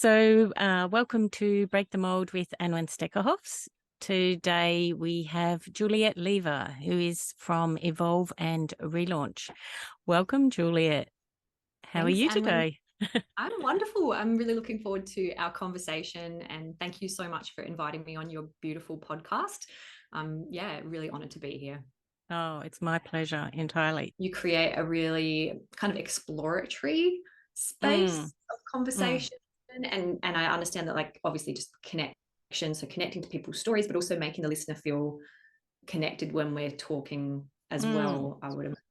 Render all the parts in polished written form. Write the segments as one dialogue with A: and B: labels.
A: Welcome to Break the Mould with Anwyn. Today we have Juliet Lever, who is from Evolve and Relaunch. Welcome, Juliet. How
B: Thanks,
A: are you
B: Anwyn.
A: today?
B: I'm wonderful. I'm really looking forward to our conversation, and thank you so much for inviting me on your beautiful podcast. Really honored to be here.
A: Oh, it's my pleasure entirely.
B: You create a really kind of exploratory space
A: Mm,
B: of
A: mm,
B: conversation, and I understand that, like, obviously just connection, so connecting to people's stories, but also making the listener feel connected when we're talking as
A: mm.
B: well. I would imagine.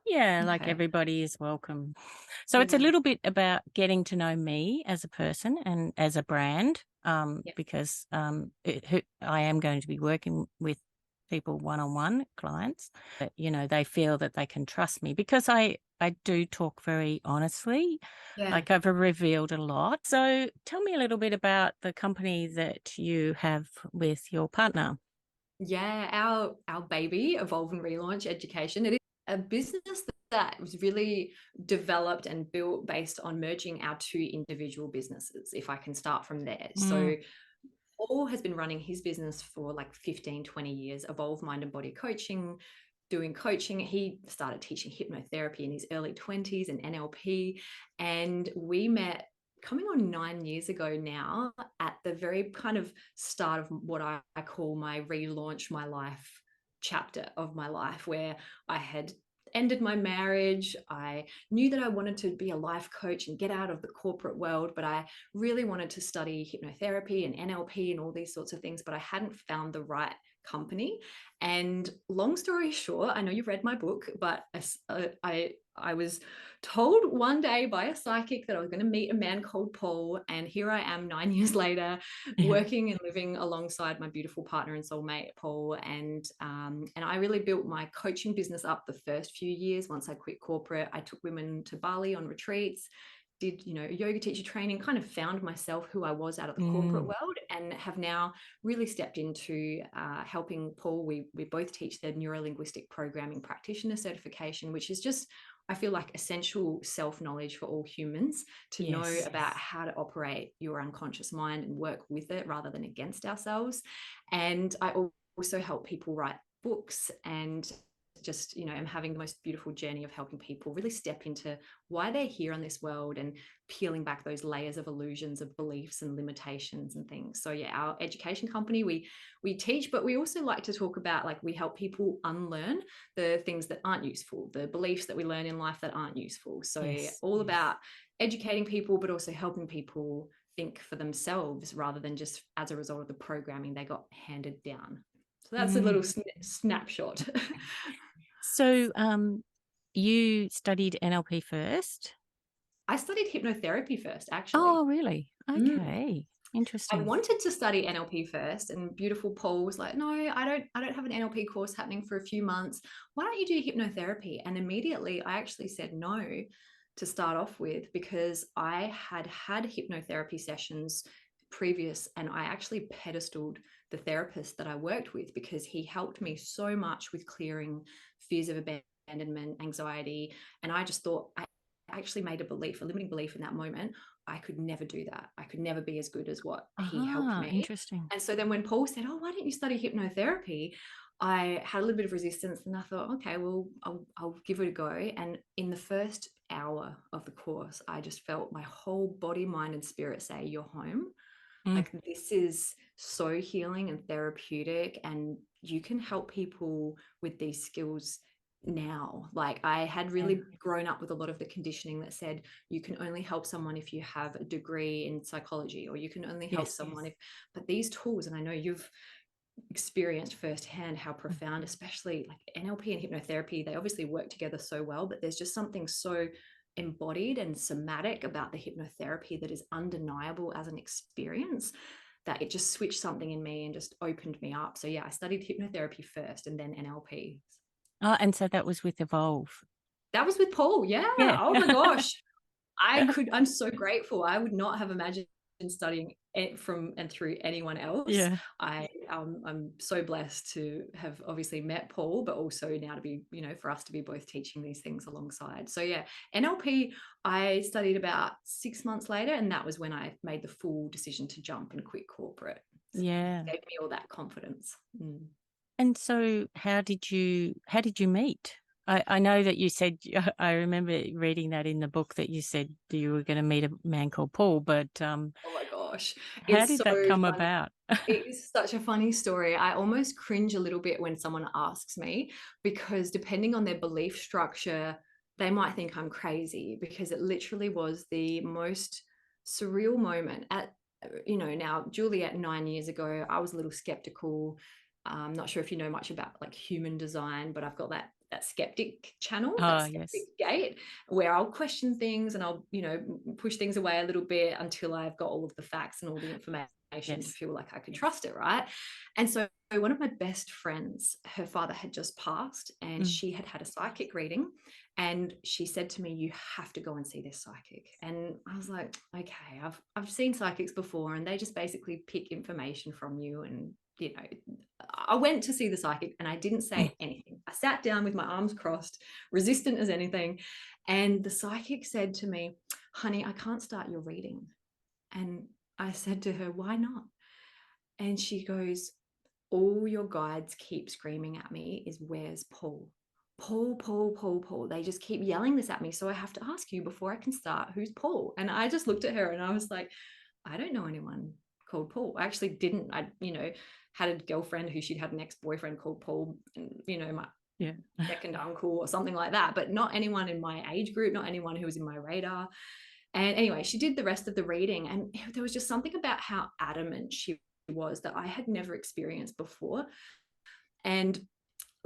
A: Yeah,
B: Yeah.
A: like
B: Okay.
A: everybody is welcome. So it's a
B: Yeah.
A: little bit about getting to know me as a person and as a brand,
B: Yeah.
A: because I am going to be working with people one-on-one clients. But, they feel that they can trust me because I do talk very honestly.
B: Yeah.
A: Like I've revealed a lot. So tell me a little bit about the company that you have with your partner.
B: Yeah, our baby, Evolve and Relaunch Education, it is a business that was really developed and built based on merging our two individual businesses, if I can start from there.
A: Mm,
B: So Paul has been running his business for like 15, 20 years, Evolve Mind and Body Coaching, doing coaching. He started teaching hypnotherapy in his early 20s and NLP. And we met coming on 9 years ago now, at the very kind of start of what I call my relaunch my life chapter of my life, where I had ended my marriage. I knew that I wanted to be a life coach and get out of the corporate world, but I really wanted to study hypnotherapy and NLP and all these sorts of things, but I hadn't found the right company. And long story short, I know you've read my book, but I was told one day by a psychic that I was going to meet a man called Paul, and here I am 9 years later,
A: yeah.
B: working and living alongside my beautiful partner and soulmate Paul. And I really built my coaching business up the first few years. Once I quit corporate, I took women to Bali on retreats, did yoga teacher training, kind of found myself, who I was out of the corporate
A: Mm,
B: world, and have now really stepped into helping Paul. We both teach the Neuro Linguistic Programming Practitioner certification, which is just, I feel like, essential self-knowledge for all humans to know
A: yes.
B: about how to operate your unconscious mind and work with it rather than against ourselves. And I also help people write books, and just am having the most beautiful journey of helping people really step into why they're here on this world and peeling back those layers of illusions of beliefs and limitations and things. So yeah, our education company, we teach, but we also like to talk about, like, we help people unlearn the things that aren't useful, the beliefs that we learn in life that aren't useful. So
A: Yes.
B: all about educating people, but also helping people think for themselves rather than just as a result of the programming they got handed down. So that's a little
A: Mm.
B: snapshot.
A: So, you studied NLP first?
B: I studied hypnotherapy first, actually.
A: Oh, really?
B: Mm.
A: Okay.
B: I
A: Interesting.
B: wanted to study NLP first, and beautiful Paul was like, "No, I don't have an NLP course happening for a few months. Why don't you do hypnotherapy?" And immediately I actually said no to start off with, because I had hypnotherapy sessions previous, and I actually pedestaled the therapist that I worked with because he helped me so much with clearing fears of abandonment, anxiety, and I just thought, I actually made a limiting belief in that moment. I could never do that. I could never be as good as what he helped
A: Ah,
B: me.
A: interesting.
B: And so then when Paul said, "Oh, why don't you study hypnotherapy?" I had a little bit of resistance, and I thought, okay, well, I'll give it a go. And in the first hour of the course, I just felt my whole body, mind, and spirit say, "You're home."
A: Mm,
B: Like, this is so healing and therapeutic, and you can help people with these skills now. Like, I had
A: yeah.
B: really grown up with a lot of the conditioning that said you can only help someone if you have a degree in psychology, or you can only help
A: Yes.
B: someone if, but these tools, and I know you've experienced firsthand how
A: Mm,
B: profound, especially like NLP and hypnotherapy, they obviously work together so well, but there's just something so embodied and somatic about the hypnotherapy that is undeniable as an experience, that it just switched something in me and just opened me up. So yeah, I studied hypnotherapy first and then NLP.
A: Oh, and so that was with Evolve.
B: That was with Paul. Yeah.
A: Yeah.
B: Oh my gosh. I'm so grateful. I would not have imagined studying it from and through anyone else.
A: Yeah.
B: I'm so blessed to have obviously met Paul, but also now to be, for us to be both teaching these things alongside. So yeah, NLP, I studied about 6 months later, and that was when I made the full decision to jump and quit corporate. So
A: Yeah.
B: it gave me all that confidence.
A: And so how did you meet? I know that you said, I remember reading that in the book that you said you were going to meet a man called Paul, but
B: Oh my gosh.
A: how
B: It's
A: did
B: so
A: that come
B: funny.
A: about?
B: It is such a funny story. I almost cringe a little bit when someone asks me, because depending on their belief structure, they might think I'm crazy, because it literally was the most surreal moment. Now Juliet 9 years ago, I was a little skeptical. I'm not sure if you know much about like human design, but I've got that skeptic channel, that skeptic
A: Yes.
B: gate, where I'll question things and I'll, push things away a little bit until I've got all of the facts and all the information to feel like I could trust it, right? And so one of my best friends, her father had just passed, and she had a psychic reading, and she said to me, "You have to go and see this psychic." And I was like, okay, I've seen psychics before, and they just basically pick information from you. And I went to see the psychic, and I didn't say anything. I sat down with my arms crossed, resistant as anything, and the psychic said to me, "Honey, I can't start your reading." And I said to her, "Why not?" And she goes, "All your guides keep screaming at me is, where's Paul? Paul, Paul, Paul, Paul. They just keep yelling this at me. So I have to ask you before I can start, who's Paul?" And I just looked at her and I was like, I don't know anyone called Paul. I actually didn't. I, had a girlfriend who she'd had an ex-boyfriend called Paul, and, my second uncle or something like that, but not anyone in my age group, not anyone who was in my radar. And anyway, she did the rest of the reading, and there was just something about how adamant she was that I had never experienced before. And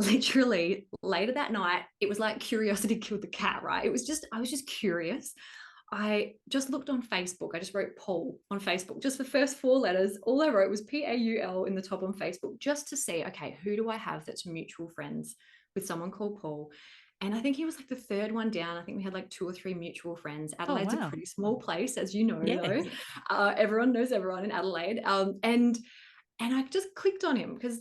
B: literally later that night, it was like curiosity killed the cat, right? I was just curious. I just looked on Facebook. I just wrote Paul on Facebook, just the first 4 letters. All I wrote was PAUL in the top on Facebook, just to see, okay, who do I have that's mutual friends with someone called Paul? And I think he was like the 3rd one down. I think we had like 2 or 3 mutual friends. Adelaide's a pretty small place, as you know, though. Everyone knows everyone in Adelaide. And I just clicked on him because,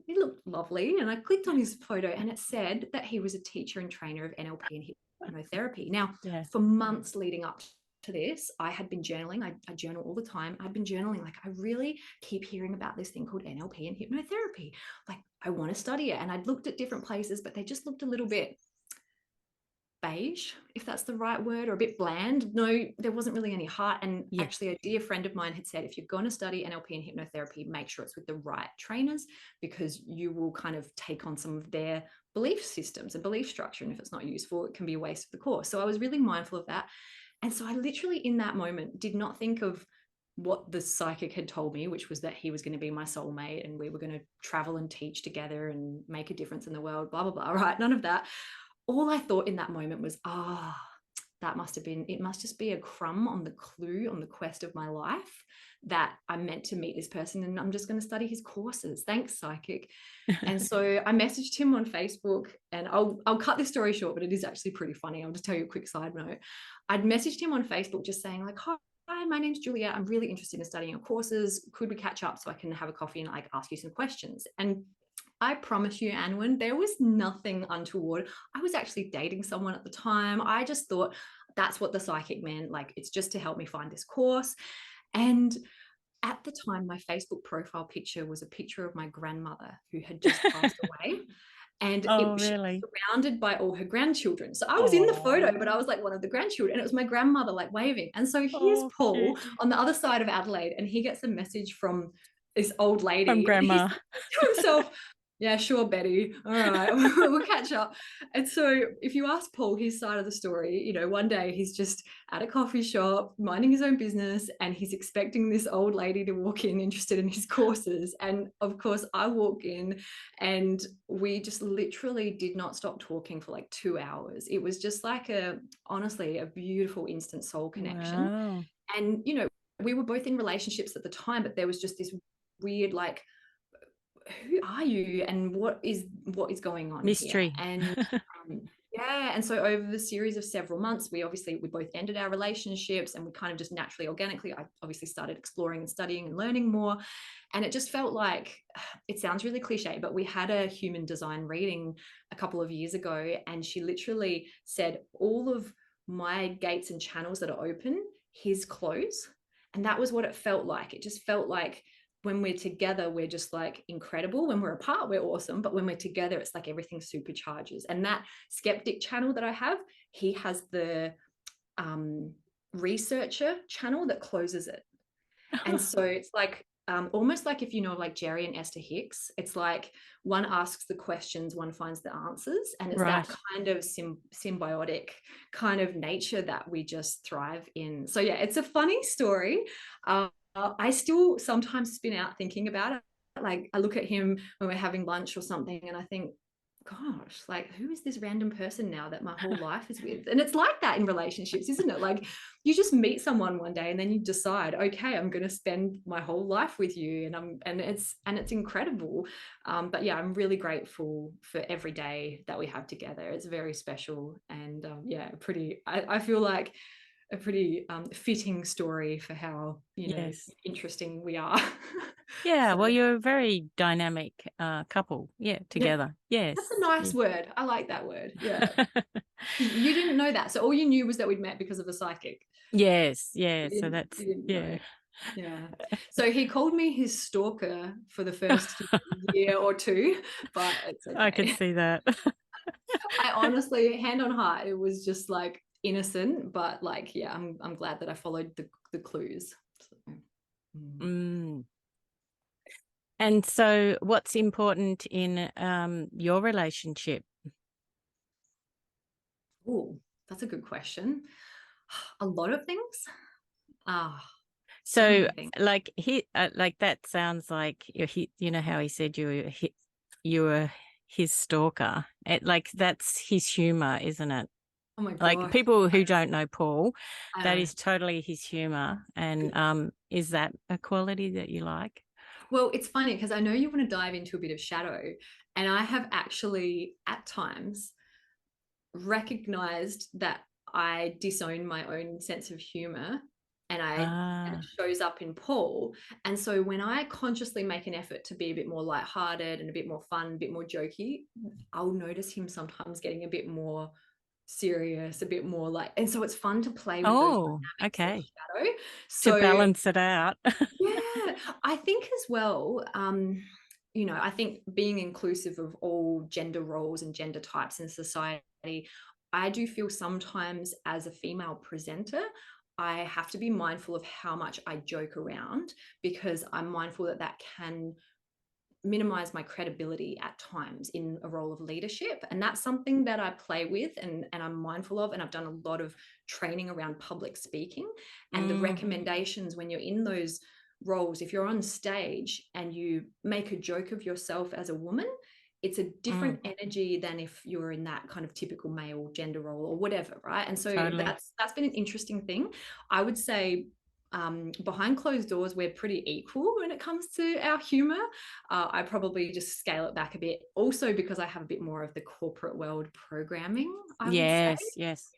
B: he looked lovely. And I clicked on his photo, and it said that he was a teacher and trainer of NLP and hypnotherapy. Now, for months leading up to this, I had been journaling. I journal all the time. I'd been journaling, like, I really keep hearing about this thing called NLP and hypnotherapy. Like, I want to study it. And I'd looked at different places, but they just looked a little bit beige, if that's the right word, or a bit bland. No, there wasn't really any heart. And actually, a dear friend of mine had said, if you're going to study NLP and hypnotherapy, make sure it's with the right trainers, because you will kind of take on some of their belief systems and belief structure. And if it's not useful, it can be a waste of the course. So I was really mindful of that. And so I literally, in that moment, did not think of what the psychic had told me, which was that he was going to be my soulmate and we were going to travel and teach together and make a difference in the world, blah, blah, blah. Right? None of that. All I thought in that moment was, it must just be a crumb on the clue on the quest of my life, that I'm meant to meet this person and I'm just going to study his courses. Thanks, psychic. And so I messaged him on Facebook, and I'll cut this story short, but it is actually pretty funny. I'll just tell you a quick side note. I'd messaged him on Facebook just saying, like, "Hi, my name's Juliet. I'm really interested in studying your courses. Could we catch up so I can have a coffee and like ask you some questions?" And I promise you, Anwyn, there was nothing untoward. I was actually dating someone at the time. I just thought that's what the psychic meant. Like, it's just to help me find this course. And at the time, my Facebook profile picture was a picture of my grandmother who had just passed away. And she was surrounded by all her grandchildren. So I was in the photo, but I was like one of the grandchildren. And it was my grandmother like waving. And so here's Paul on the other side of Adelaide, and he gets a message from this old lady.
A: From grandma.
B: To himself, "Yeah, sure, Betty. All right, we'll catch up." And so if you ask Paul his side of the story, one day he's just at a coffee shop minding his own business, and he's expecting this old lady to walk in interested in his courses. And of course I walk in, and we just literally did not stop talking for like 2 hours. It was just like honestly a beautiful instant soul connection.
A: Wow.
B: And we were both in relationships at the time, but there was just this weird, like, who are you and what is going on
A: mystery
B: here? And Yeah. And so over the series of several months, we both ended our relationships, and we kind of just naturally, organically, I obviously started exploring and studying and learning more. And it just felt like, it sounds really cliche, but we had a human design reading a couple of years ago, and she literally said, all of my gates and channels that are open, his close. And that was what it felt like. It just felt like, when we're together, we're just like incredible. When we're apart, we're awesome. But when we're together, it's like everything supercharges. And that skeptic channel that I have, he has the researcher channel that closes it. And so it's like, almost like, if you know, like Jerry and Esther Hicks, it's like one asks the questions, one finds the answers. And it's
A: Right.
B: that kind of symbiotic kind of nature that we just thrive in. So yeah, it's a funny story. I still sometimes spin out thinking about it. Like, I look at him when we're having lunch or something, and I think, gosh, like, who is this random person now that my whole life is with? And it's like that in relationships, isn't it? Like, you just meet someone one day, and then you decide, okay, I'm going to spend my whole life with you, and it's incredible. But yeah, I'm really grateful for every day that we have together. It's very special, and yeah, I feel like a pretty fitting story for how,
A: Yes.
B: interesting we are.
A: Yeah.
B: So
A: Well, you're a very dynamic couple. Yeah.
B: yeah,
A: Together.
B: that's
A: Yes.
B: a nice
A: Yeah.
B: word. I like that word. Yeah. You didn't know that. So all you knew was that we'd met because of a psychic.
A: Yes. Yeah. So
B: You
A: that's,
B: didn't
A: yeah.
B: know. Yeah. So he called me his stalker for the first year or two, but it's
A: I could
B: okay.
A: see that.
B: I honestly, hand on heart, it was just like innocent, but like, yeah, I'm glad that I followed the clues. So,
A: Mm. And so what's important in your relationship?
B: oh, that's a good question. A lot of things. Ah, so
A: So
B: many things.
A: like like that sounds like you know how he said you were his stalker. Like that's his humor, isn't it?
B: Oh my
A: Like
B: gosh.
A: people who don't know Paul,
B: I
A: that
B: know.
A: is totally his humor. And
B: Good.
A: is that a quality that you like?
B: Well, it's funny because I know you want to dive into a bit of shadow, and I have actually at times recognized that I disown my own sense of humor, and it
A: Ah.
B: shows up in Paul. And so when I consciously make an effort to be a bit more lighthearted and a bit more fun, a bit more jokey, I'll notice him sometimes getting a bit more serious, a bit more like, and so it's fun to play with those
A: Oh,
B: dynamics of
A: okay.
B: shadow.
A: To
B: So
A: balance it out.
B: yeah, I think as well, I think being inclusive of all gender roles and gender types in society, I do feel sometimes as a female presenter, I have to be mindful of how much I joke around, because I'm mindful that that can minimize my credibility at times in a role of leadership. And that's something that I play with, and I'm mindful of. And I've done a lot of training around public speaking, and the
A: Mm,
B: recommendations when you're in those roles, if you're on stage and you make a joke of yourself as a woman, it's a
A: mm,
B: different energy than if you're in that kind of typical male gender role or whatever, right? And so
A: totally.
B: that's been an interesting thing. I would say behind closed doors, we're pretty equal when it comes to our humor. I probably just scale it back a bit, also because I have a bit more of the corporate world programming, I would say.
A: Yes, yes.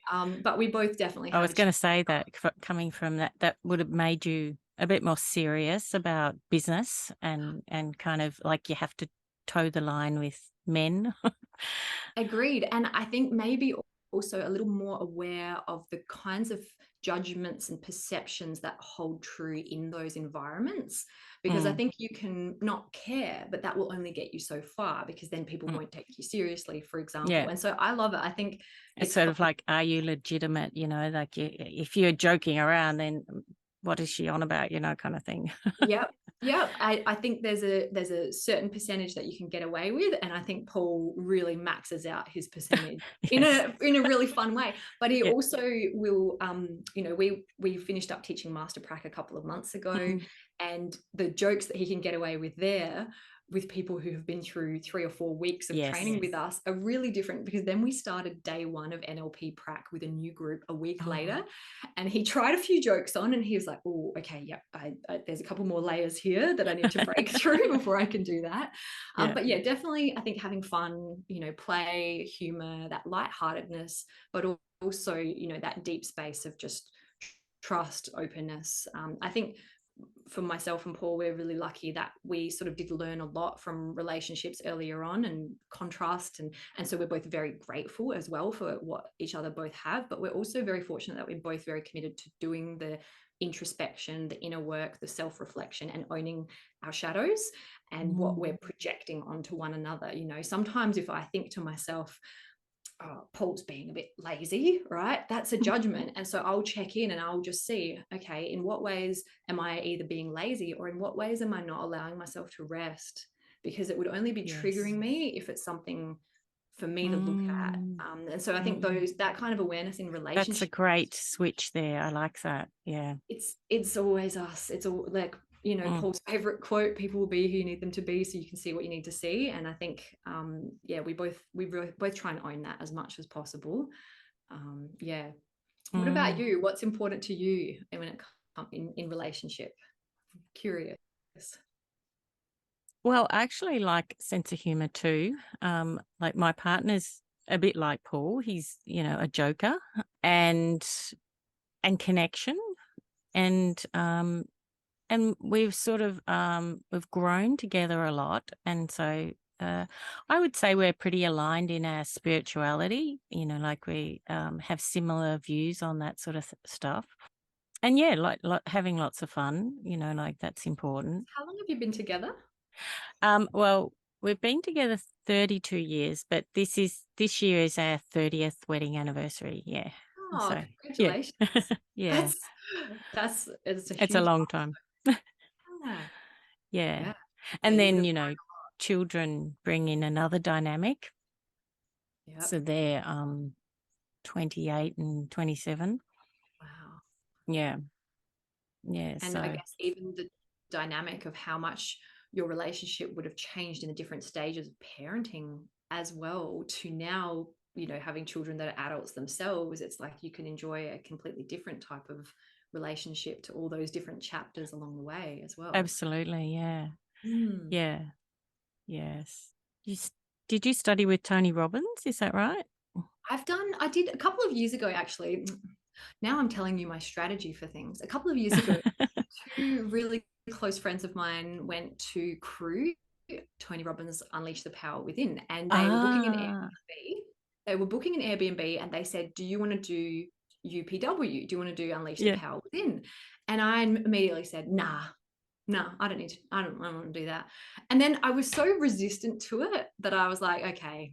B: But we both definitely
A: I
B: have
A: was
B: a
A: going to say that coming from that, that would have made you a bit more serious about business and kind of like you have to toe the line with men.
B: agreed. And I think maybe also a little more aware of the kinds of judgments and perceptions that hold true in those environments. Because I
A: Mm,
B: think you can not care, but that will only get you so far, because then people
A: mm.
B: won't take you seriously, for example.
A: Yeah.
B: And so I love it. I think
A: It's
B: it's
A: sort
B: fun.
A: of like, are you legitimate? You know, like if you're joking around, then what is she on about? You know, kind of thing.
B: Yep. Yep. I think there's a certain percentage that you can get away with. And I think Paul really maxes out his percentage in
A: Yes.
B: a really fun way. But he
A: Yeah.
B: also will we finished up teaching Master Prac a couple of months ago,
A: Mm,
B: and the jokes that he can get away with there with people who have been through 3 or 4 weeks of
A: Yes.
B: training with us are really different, because then we started day 1 of NLP prac with a new group a week later, and he tried a few jokes on, and he was like, oh, okay, yeah, there's a couple more layers here that I need to break through before I can do that. But yeah, definitely, I think having fun, play, humor, that lightheartedness, but also, that deep space of just trust, openness. I think for myself and Paul, we're really lucky that we sort of did learn a lot from relationships earlier on, and contrast, and so we're both very grateful as well for what each other both have, but we're also very fortunate that we're both very committed to doing the introspection, the inner work, the self-reflection, and owning our shadows and what we're projecting onto one another. Sometimes if I think to myself, oh, Paul's being a bit lazy, right? That's a judgment. And so I'll check in and I'll just see, okay, in what ways am I either being lazy, or in what ways am I not allowing myself to rest? Because it would only be triggering me if it's something for me to look at. And so I think that kind of awareness in relationships.
A: That's a great switch there. I like that. Yeah.
B: It's always us. It's all like, Paul's favorite quote, people will be who you need them to be, so you can see what you need to see. And I think, we both try and own that as much as possible. What about you? What's important to you when it comes in relationship? I'm curious.
A: Well, I actually like sense of humor too. Like my partner's a bit like Paul. He's, a joker, and connection. And we've sort of we've grown together a lot, and so I would say we're pretty aligned in our spirituality. Like we have similar views on that sort of stuff, and yeah, like having lots of fun. Like that's important.
B: How long have you been together?
A: Well, we've been together 32 years, but this year is our 30th wedding anniversary. Yeah.
B: Oh,
A: So,
B: congratulations!
A: yeah.
B: It's
A: It's a long time. Yeah. And then, children bring in another dynamic.
B: Yep.
A: So they're 28 and 27.
B: Wow.
A: Yeah. Yeah.
B: And
A: So
B: I guess even the dynamic of how much your relationship would have changed in the different stages of parenting as well, to now, having children that are adults themselves, it's like you can enjoy a completely different type of relationship to all those different chapters along the way as well.
A: absolutely. Yeah. Yeah. Yes. Did you study with Tony Robbins? Is that right?
B: I did a couple of years ago, actually. Now I'm telling you my strategy for things. A couple of years ago, 2 really close friends of mine went to Crew, Tony Robbins' Unleash the Power Within, and they were booking an Airbnb. And they said, do you want to do UPW? Do you want to do Unleash the Power Within? And I immediately said, nah, I don't want to do that. And then I was so resistant to it that I was like, okay,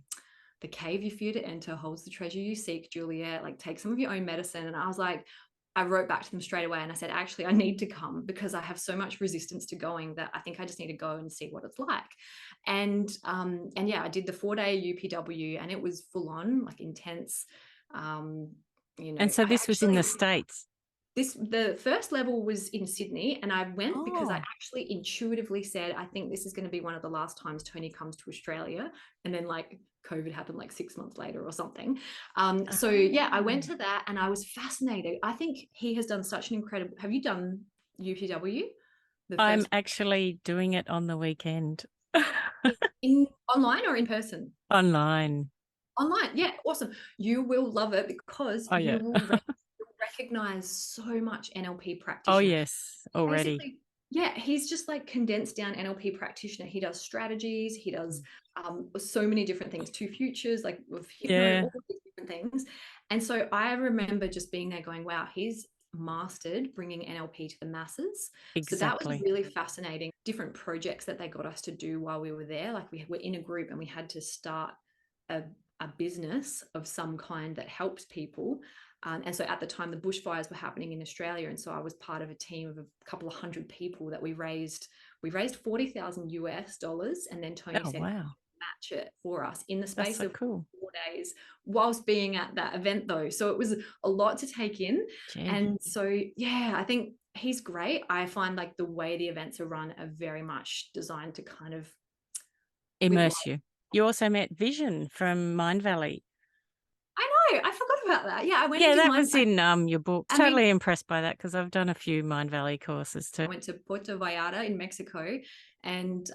B: the cave you fear to enter holds the treasure you seek, Juliet. Like, take some of your own medicine. And I was like, I wrote back to them straight away and I said, actually, I need to come because I have so much resistance to going that I think I just need to go and see what it's like. And yeah, I did the 4-day UPW, and it was full on, like intense.
A: And so this was in the States.
B: The first level was in Sydney, and I went because I actually intuitively said, I think this is going to be one of the last times Tony comes to Australia. And then like COVID happened like 6 months later or something. So yeah, I went to that and I was fascinated. I think he has done such an incredible. Have you done UPW?
A: I'm actually doing it on the weekend.
B: In online or in person?
A: Online.
B: Yeah, awesome. You will love it because you will recognize so much NLP practitioner.
A: Oh yes, already.
B: Basically, yeah, he's just like condensed down NLP practitioner. He does strategies, he does so many different things, 2 futures, like with hypno, all these different things. And so I remember just being there going, wow, he's mastered bringing NLP to the masses.
A: Exactly.
B: So that was really fascinating. Different projects that they got us to do while we were there. Like we were in a group and we had to start a business of some kind that helps people. And so at the time, the bushfires were happening in Australia. And so I was part of a team of a couple of 100 people that we raised $40,000. And then Tony said, match it for us in the space of 4 days whilst being at that event though. So it was a lot to take in. And so, yeah, I think he's great. I find like the way the events are run are very much designed to kind of
A: immerse you. You also met Vishen from Mind Valley.
B: I know, I forgot about that. Yeah, I went
A: Yeah,
B: and did
A: that was in your book.
B: I mean,
A: Totally impressed by that because I've done a few Mind Valley courses too.
B: I went to Puerto Vallarta in Mexico and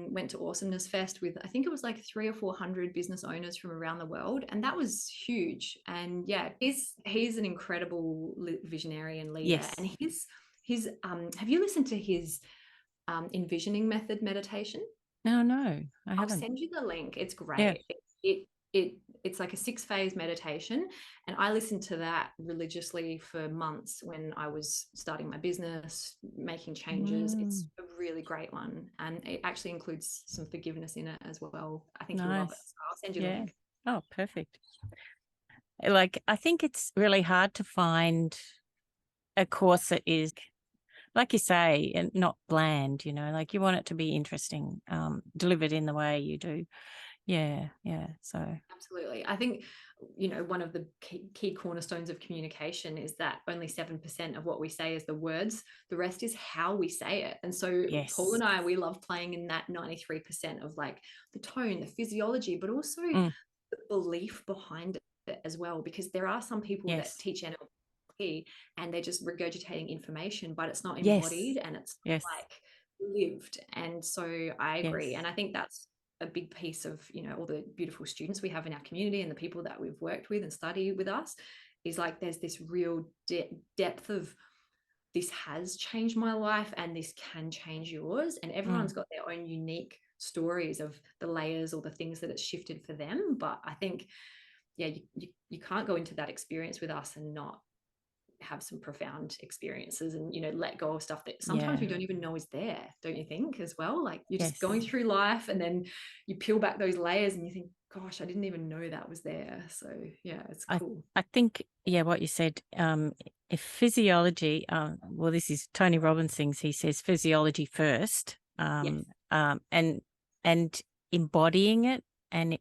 B: went to Awesomeness Fest with, I think it was like 300 or 400 business owners from around the world. And that was huge. And yeah, he's an incredible visionary and leader.
A: Yes.
B: And his have you listened to his envisioning method meditation?
A: No, I
B: I'll
A: haven't.
B: send you the link. It's
A: Yeah.
B: great. It's like a 6-phase meditation, and I listened to that religiously for months when I was starting my business, making changes. It's a really great one, and it actually includes some forgiveness in it as well. I think you'll love it. So I'll send you the link.
A: Oh, perfect. Like, I think it's really hard to find a course that is, like you say, and not bland, like you want it to be interesting, delivered in the way you do. Yeah. So
B: absolutely. I think, one of the key cornerstones of communication is that only 7% of what we say is the words. The rest is how we say it. And so
A: yes.
B: Paul and I, we love playing in that 93% of like the tone, the physiology, but also the belief behind it as well, because there are some people that teach NLP and they're just regurgitating information, but it's not embodied and it's not like lived. And so I agree. And I think that's a big piece of, all the beautiful students we have in our community and the people that we've worked with and study with us, is like there's this real depth of, this has changed my life and this can change yours. And everyone's got their own unique stories of the layers or the things that it's shifted for them. But I think, you can't go into that experience with us and not have some profound experiences and, let go of stuff that sometimes we don't even know is there, don't you think, as well? Like you're just going through life and then you peel back those layers and you think, gosh, I didn't even know that was there. So yeah, it's cool.
A: I think, what you said, if physiology, well, this is Tony Robbins things, he says physiology first, and embodying it and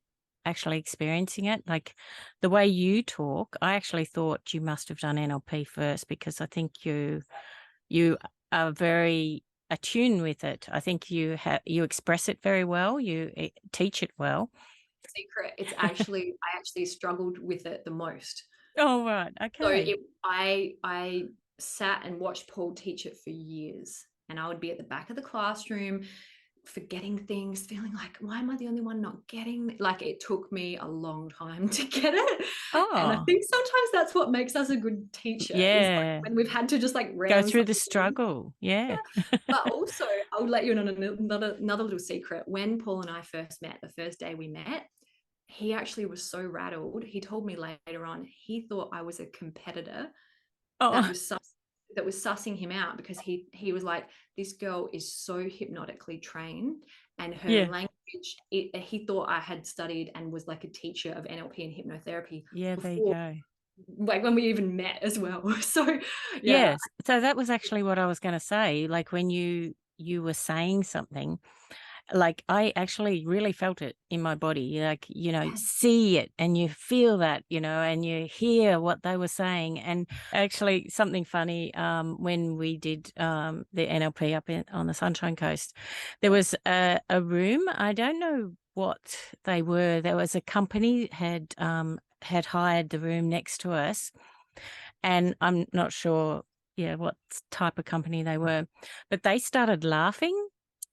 A: actually experiencing it. Like the way you talk, I actually thought you must have done NLP first, because I think you are very attuned with it. I think you express it very well. You teach it well.
B: Secret. It's actually, I actually struggled with it the most.
A: Oh, right. Okay.
B: So I sat and watched Paul teach it for years, and I would be at the back of the classroom forgetting things, feeling like, why am I the only one not getting? Like it took me a long time to get it. And I think sometimes that's what makes us a good teacher. Is like when we've had to just like
A: go through the struggle. Yeah.
B: But also, I'll let you in on another little secret. When Paul and I first met, the first day we met, he actually was so rattled. He told me later on, he thought I was a competitor that was sussing him out, because he was like, this girl is so hypnotically trained, and her language, he thought I had studied and was like a teacher of NLP and hypnotherapy.
A: Yeah, there you go.
B: Like when we even met as well. So
A: yes. So that was actually what I was going to say. Like when you were saying something, like I actually really felt it in my body, like, see it and you feel that, and you hear what they were saying. And actually something funny, when we did the NLP up on the Sunshine Coast, there was a room. I don't know what they were. There was a company had hired the room next to us, and I'm not sure what type of company they were, but they started laughing.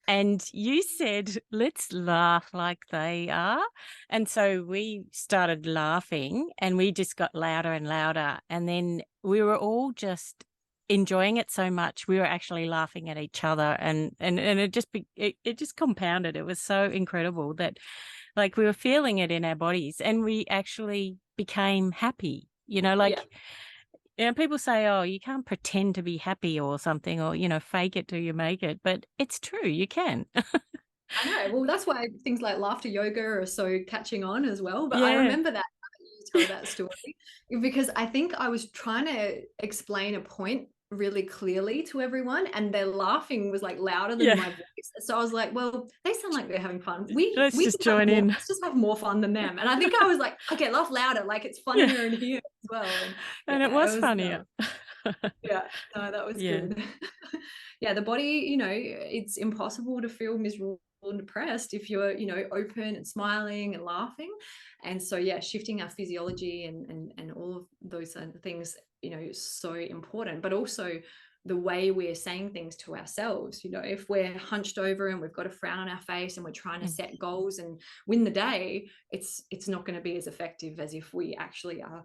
A: And you said, let's laugh like they are. And so we started laughing and we just got louder and louder. And then we were all just enjoying it so much. We were actually laughing at each other, and it just it just compounded. It was so incredible that like we were feeling it in our bodies and we actually became happy, people say, oh, you can't pretend to be happy or something, or, fake it till you make it. But it's true, you can.
B: I know. Well, that's why things like laughter yoga are so catching on as well. But I remember that you tell that story, because I think I was trying to explain a point really clearly to everyone, and their laughing was like louder than my voice. So I was like, well, they sound like they're having fun. Let's just join in. Let's just have more fun than them. And I think I was like, okay, laugh louder, like it's funnier in here as well.
A: And it was funnier.
B: No, that was good. The body, it's impossible to feel miserable and depressed if you're, open and smiling and laughing. And so, yeah, shifting our physiology and all of those things, is so important. But also the way we're saying things to ourselves, if we're hunched over and we've got a frown on our face and we're trying to set goals and win the day, it's not going to be as effective as if we actually are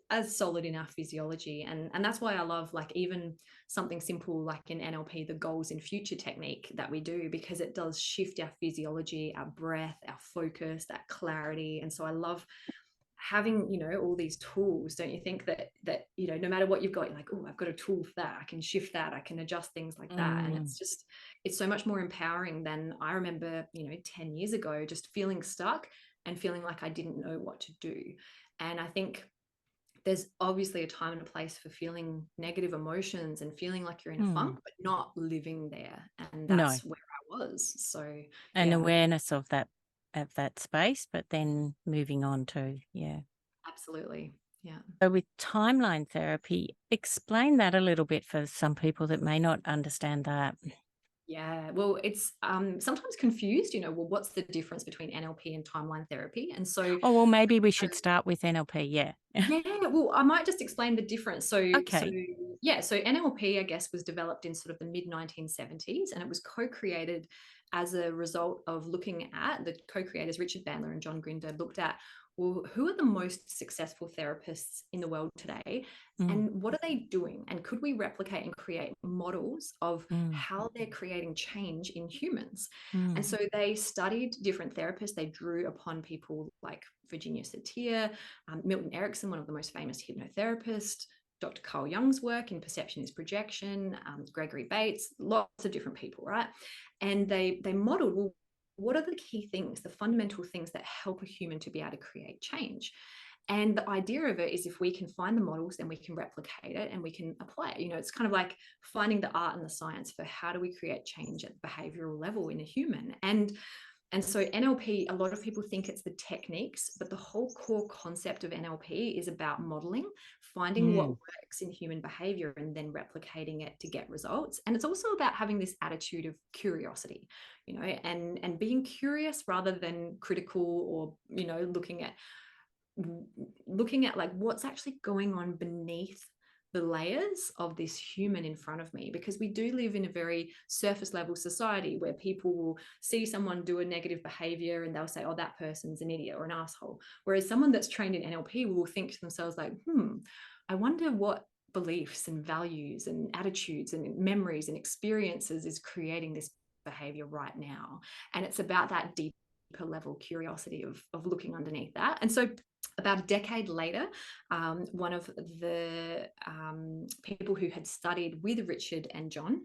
B: as solid in our physiology. And that's why I love, like, even something simple like in NLP, the goals in future technique that we do, because it does shift our physiology, our breath, our focus, that clarity. And so I love having, all these tools. Don't you think that no matter what you've got, you're like, oh, I've got a tool for that, I can shift that, I can adjust things like that. And it's so much more empowering than I remember, 10 years ago, just feeling stuck and feeling like I didn't know what to do. And I think there's obviously a time and a place for feeling negative emotions and feeling like you're in a funk, but not living there. And that's where I was. So
A: an awareness of that space, but then moving on to,
B: absolutely. Yeah.
A: So with timeline therapy, explain that a little bit for some people that may not understand that.
B: Yeah, well, it's sometimes confused, well, what's the difference between NLP and timeline therapy? And so,
A: well, maybe we should start with NLP.
B: Yeah, well, I might just explain the difference. So,
A: Okay.
B: so NLP, I guess, was developed in sort of the mid 1970s, and it was co-created as a result of looking at, the co-creators Richard Bandler and John Grinder looked at, well, who are the most successful therapists in the world today, and what are they doing, and could we replicate and create models of how they're creating change in humans? And so they studied different therapists. They drew upon people like Virginia Satir, Milton Erickson, one of the most famous hypnotherapists, Dr. Carl Jung's work in Perception is Projection, Gregory Bates, lots of different people, right? And they modeled, well, what are the key things, the fundamental things that help a human to be able to create change? And the idea of it is, if we can find the models, then we can replicate it and we can apply it. It's kind of like finding the art and the science for how do we create change at the behavioral level in a human. And so NLP, a lot of people think it's the techniques, but the whole core concept of NLP is about modeling, finding what works in human behavior and then replicating it to get results. And it's also about having this attitude of curiosity, and being curious rather than critical, or, looking at like what's actually going on beneath the layers of this human in front of me, because we do live in a very surface level society where people will see someone do a negative behavior and they'll say, oh, that person's an idiot or an asshole. Whereas someone that's trained in NLP will think to themselves like, I wonder what beliefs and values and attitudes and memories and experiences is creating this behavior right now. And it's about that deeper level curiosity of looking underneath that. And so about a decade later, one of the people who had studied with Richard and John,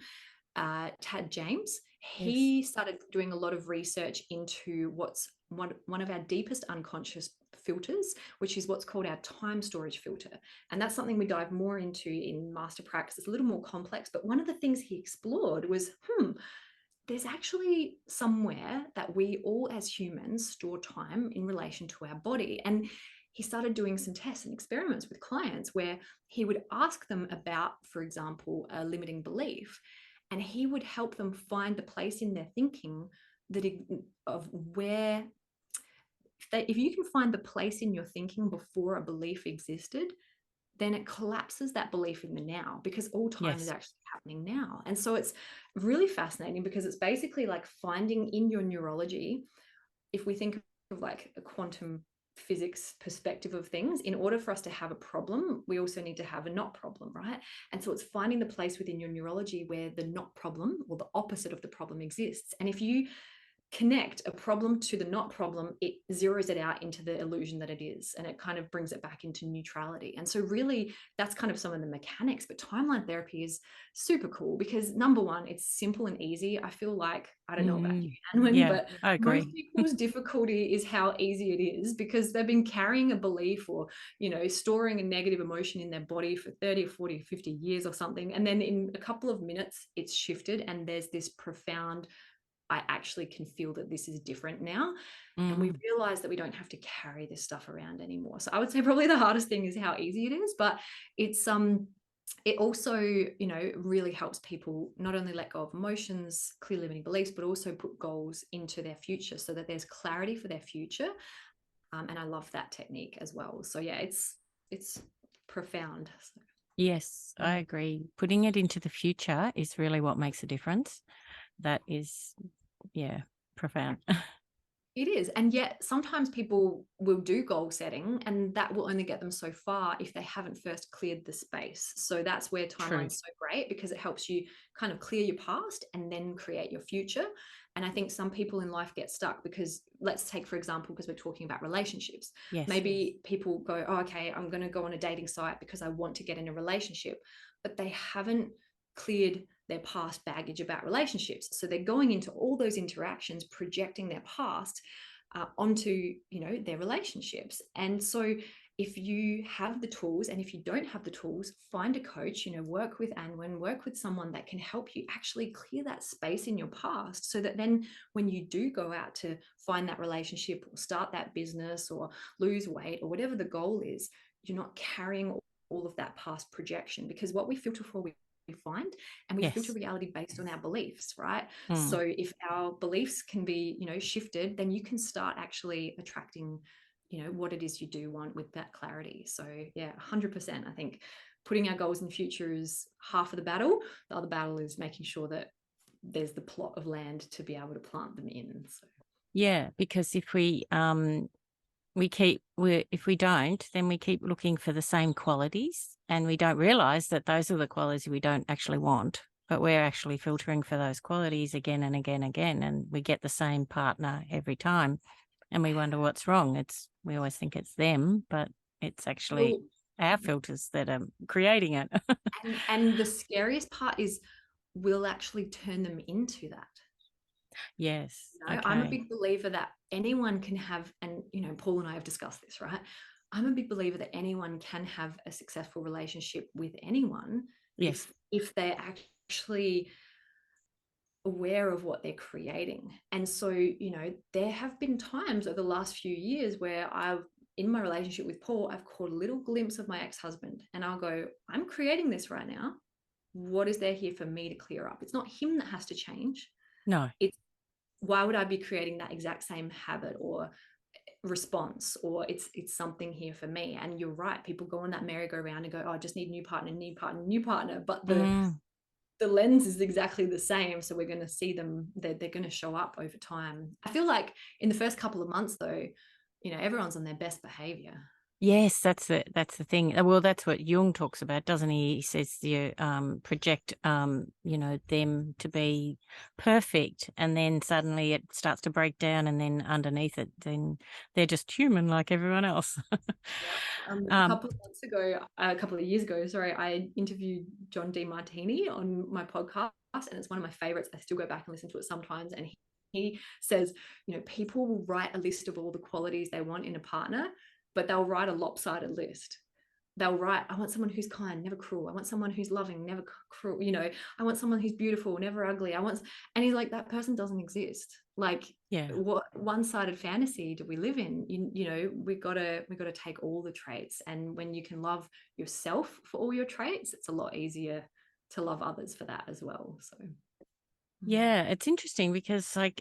B: Tad James, he started doing a lot of research into what's one of our deepest unconscious filters, which is what's called our time storage filter. And that's something we dive more into in Master Practice. It's a little more complex, but one of the things he explored was, there's actually somewhere that we all as humans store time in relation to our body. And he started doing some tests and experiments with clients where he would ask them about, for example, a limiting belief, and he would help them find the place in their thinking if you can find the place in your thinking before a belief existed, then it collapses that belief in the now, because all time is actually happening now. And so it's really fascinating, because it's basically like finding in your neurology, if we think of like a quantum physics perspective of things, in order for us to have a problem, we also need to have a not problem, right? And so it's finding the place within your neurology where the not problem, or the opposite of the problem, exists. And if you connect a problem to the not problem, it zeroes it out into the illusion that it is, and it kind of brings it back into neutrality. And so really that's kind of some of the mechanics. But timeline therapy is super cool because, number one, it's simple and easy. I feel like, I don't know about you, Anwyn, but
A: I agree.
B: most people's difficulty is how easy it is, because they've been carrying a belief or, storing a negative emotion in their body for 30 or 40 or 50 years or something. And then in a couple of minutes it's shifted, and there's this profound, I actually can feel that this is different now. And we realize that we don't have to carry this stuff around anymore. So I would say probably the hardest thing is how easy it is, but it's it also, you know, really helps people not only let go of emotions, clear limiting beliefs, but also put goals into their future so that there's clarity for their future. And I love that technique as well. So yeah, it's profound. So,
A: Yes, I agree. Putting it into the future is really what makes a difference. That is, yeah, profound.
B: it is. And yet sometimes people will do goal setting and that will only get them so far if they haven't first cleared the space. So that's where
A: True.
B: timeline's so great, because it helps you kind of clear your past and then create your future. And I think some people in life get stuck because, let's take, for example, because we're talking about relationships.
A: Yes.
B: Maybe people go, oh, okay, I'm going to go on a dating site because I want to get in a relationship, but they haven't cleared their past baggage about relationships. So they're going into all those interactions, projecting their past onto, you know, their relationships. And so if you have the tools, and if you don't have the tools, find a coach, you know, work with Anwyn, work with someone that can help you actually clear that space in your past, so that then when you do go out to find that relationship or start that business or lose weight or whatever the goal is, you're not carrying all of that past projection. Because what we filter for, we find, and we filter reality based on our beliefs, right? So if our beliefs can be, you know, shifted, then you can start actually attracting, you know, what it is you do want with that clarity. So yeah, 100%. I think putting our goals in the future is half of the battle. The other battle is making sure that there's the plot of land to be able to plant them in. So
A: yeah, because if we if we don't, then we keep looking for the same qualities, and we don't realize that those are the qualities we don't actually want, but we're actually filtering for those qualities again and again and again, and we get the same partner every time, and we wonder what's wrong. We always think it's them, but it's actually our filters that are creating it.
B: and the scariest part is we'll actually turn them into that.
A: Yes.
B: You know,
A: okay.
B: I'm a big believer that anyone can have, and you know, Paul and I have discussed this, right? I'm a big believer that anyone can have a successful relationship with anyone,
A: yes.
B: if they're actually aware of what they're creating. And so, you know, there have been times over the last few years where in my relationship with Paul, I've caught a little glimpse of my ex-husband, and I'll go, I'm creating this right now. What is there here for me to clear up? It's not him that has to change.
A: No.
B: It's, why would I be creating that exact same habit or response? Or it's something here for me. And you're right, people go on that merry-go-round and go, oh, I just need new partner, new partner, new partner. But the lens is exactly the same. So we're going to see them, they're going to show up over time. I feel like in the first couple of months though, you know, everyone's on their best behavior.
A: Yes, that's the thing. Well, that's what Jung talks about, doesn't he? He says you project, you know, them to be perfect, and then suddenly it starts to break down, and then underneath it, then they're just human like everyone else.
B: A couple of years ago, sorry, I interviewed John Demartini on my podcast, and it's one of my favorites. I still go back and listen to it sometimes, and he says, you know, people will write a list of all the qualities they want in a partner, but they'll write a lopsided list. They'll write, I want someone who's kind, never cruel. I want someone who's loving, never cruel. You know, I want someone who's beautiful, never ugly. And he's like, that person doesn't exist. Like, what one-sided fantasy do we live in? You know, we gotta take all the traits. And when you can love yourself for all your traits, it's a lot easier to love others for that as well. So
A: yeah, it's interesting because I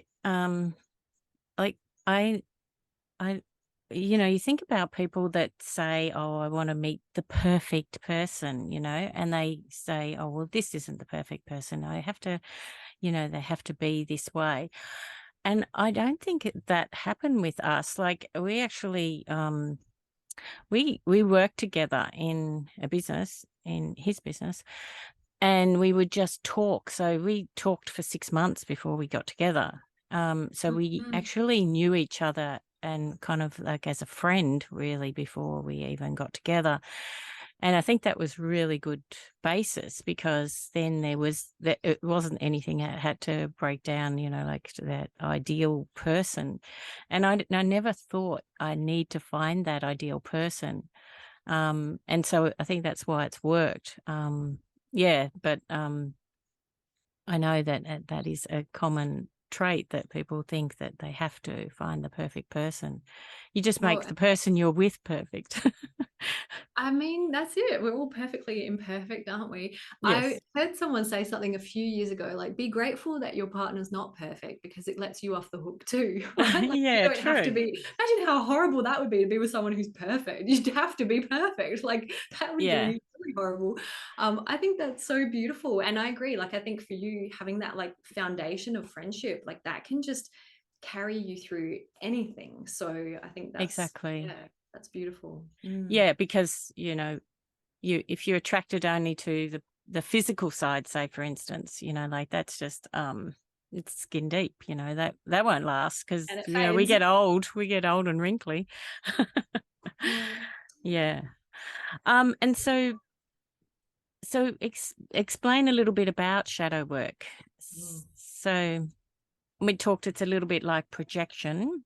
A: you know, you think about people that say, oh, I want to meet the perfect person, you know, and they say, oh, well, this isn't the perfect person. I have to, you know, they have to be this way. And I don't think that happened with us. Like we actually, we worked together in a business, in his business, and we would just talk. So we talked for 6 months before we got together. So we actually knew each other and kind of like as a friend really before we even got together. And I think that was really good basis, because then it wasn't anything that had to break down, you know, like that ideal person. And I never thought I need to find that ideal person. And so I think that's why it's worked. Yeah, but I know that is a common trait that people think that they have to find the perfect person. You just
B: Well,
A: make the person you're with perfect.
B: I mean, that's it. We're all perfectly imperfect, aren't we? I
A: Yes.
B: heard someone say something a few years ago, like, be grateful that your partner's not perfect because it lets you off the hook too, right? Like, you
A: Yeah,
B: don't have to
A: true.
B: be, imagine how horrible that would be to be with someone who's perfect. You'd have to be perfect. Like, that would
A: Yeah.
B: be really horrible. I think that's so beautiful. And I agree. Like, I think for you, having that like foundation of friendship, like that can just carry you through anything. So I think
A: Exactly.
B: yeah, that's beautiful.
A: Yeah, because, you know, if you're attracted only to the physical side, say for instance, you know, like that's just it's skin deep, you know, that won't last because,
B: And it
A: you know, we
B: fades.
A: get old and wrinkly.
B: Mm.
A: Yeah. And so explain a little bit about shadow work.
B: Mm.
A: So we talked, it's a little bit like projection.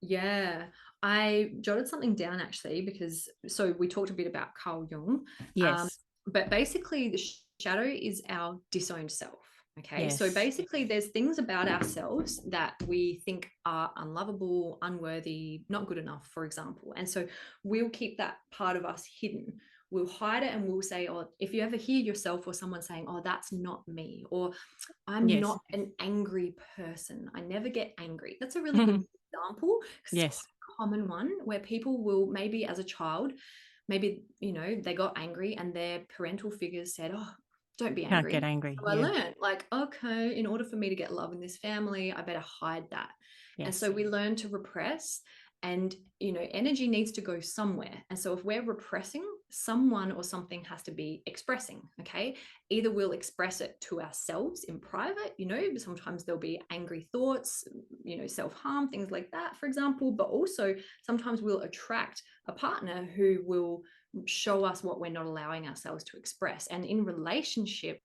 B: Yeah, I jotted something down actually because so we talked a bit about Carl Jung,
A: Yes.
B: but basically the shadow is our disowned self. Okay, so
A: Yes.
B: basically there's things about ourselves that we think are unlovable, unworthy, not good enough, for example. And so we'll keep that part of us hidden. We'll hide it and we'll say, oh, if you ever hear yourself or someone saying, oh, that's not me, or I'm
A: Yes.
B: not an angry person, I never get angry. That's a really good example because it's quite
A: Yes.
B: a common one where people will maybe as a child, maybe, you know, they got angry and their parental figures said, oh, don't be
A: Can't get
B: angry.
A: angry.
B: So I
A: Yeah.
B: learned like, okay, in order for me to get love in this family, I better hide that. And so
A: Yes.
B: we learn to repress, and you know, energy needs to go somewhere. And so if we're repressing, someone or something has to be expressing. Okay, either we'll express it to ourselves in private, you know, sometimes there'll be angry thoughts, you know, self-harm, things like that, for example, but also sometimes we'll attract a partner who will show us what we're not allowing ourselves to express. And in relationship,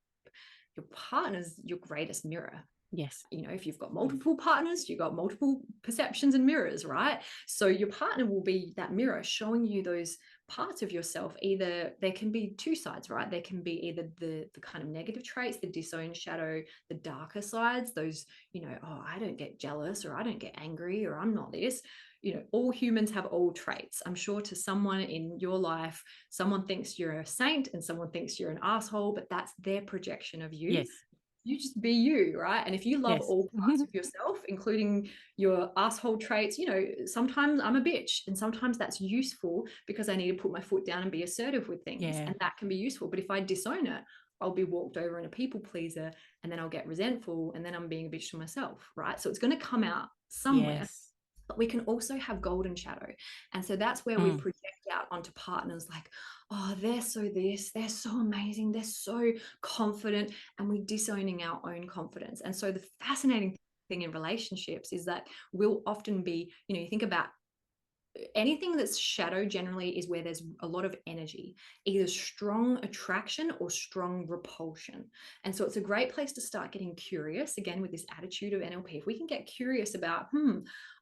B: your partner's your greatest mirror.
A: Yes.
B: You know, if you've got multiple partners, you've got multiple perceptions and mirrors, right? So your partner will be that mirror showing you those parts of yourself. Either there can be two sides, right? There can be either the kind of negative traits, the disowned shadow, the darker sides, those, you know, oh, I don't get jealous, or I don't get angry, or I'm not this. You know, all humans have all traits. I'm sure to someone in your life, someone thinks you're a saint and someone thinks you're an asshole, but that's their projection of you.
A: Yes.
B: You just be you, right? And if you love
A: Yes.
B: all parts of yourself, including your asshole traits, you know, sometimes I'm a bitch and sometimes that's useful because I need to put my foot down and be assertive with things.
A: Yeah.
B: And that can be useful. But if I disown it, I'll be walked over and a people pleaser, and then I'll get resentful, and then I'm being a bitch to myself, right? So it's going to come out somewhere.
A: Yes.
B: But we can also have golden shadow. And so that's where we project out onto partners like, oh, they're so this, they're so amazing, they're so confident, and we're disowning our own confidence. And so the fascinating thing in relationships is that we'll often be, you know, you think about anything that's shadow generally is where there's a lot of energy, either strong attraction or strong repulsion. And so it's a great place to start getting curious again with this attitude of NLP. If we can get curious about,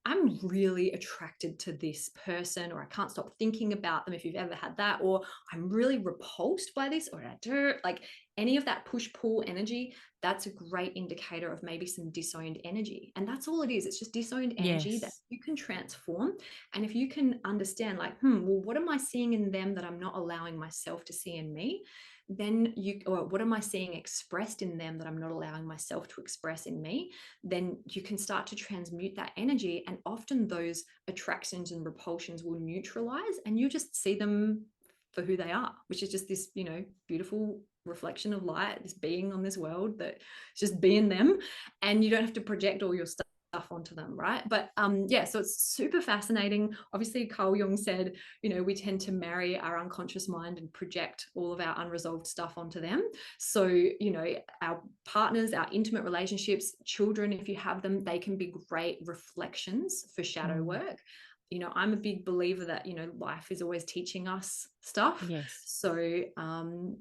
B: I'm really attracted to this person, or I can't stop thinking about them, if you've ever had that, or I'm really repulsed by this, or I do, like any of that push pull energy, that's a great indicator of maybe some disowned energy. And that's all it is. It's just disowned energy that
A: Yes.
B: you can transform. And if you can understand, like, well, what am I seeing in them that I'm not allowing myself to see in me? Then or what am I seeing expressed in them that I'm not allowing myself to express in me? Then you can start to transmute that energy. And often those attractions and repulsions will neutralize, and you just see them for who they are, which is just this, you know, beautiful reflection of light, this being on this world that's just being them. And you don't have to project all your stuff onto them, right? But yeah, so it's super fascinating. Obviously, Carl Jung said, you know, we tend to marry our unconscious mind and project all of our unresolved stuff onto them. So, you know, our partners, our intimate relationships, children, if you have them, they can be great reflections for shadow work. You know, I'm a big believer that, you know, life is always teaching us stuff.
A: Yes.
B: So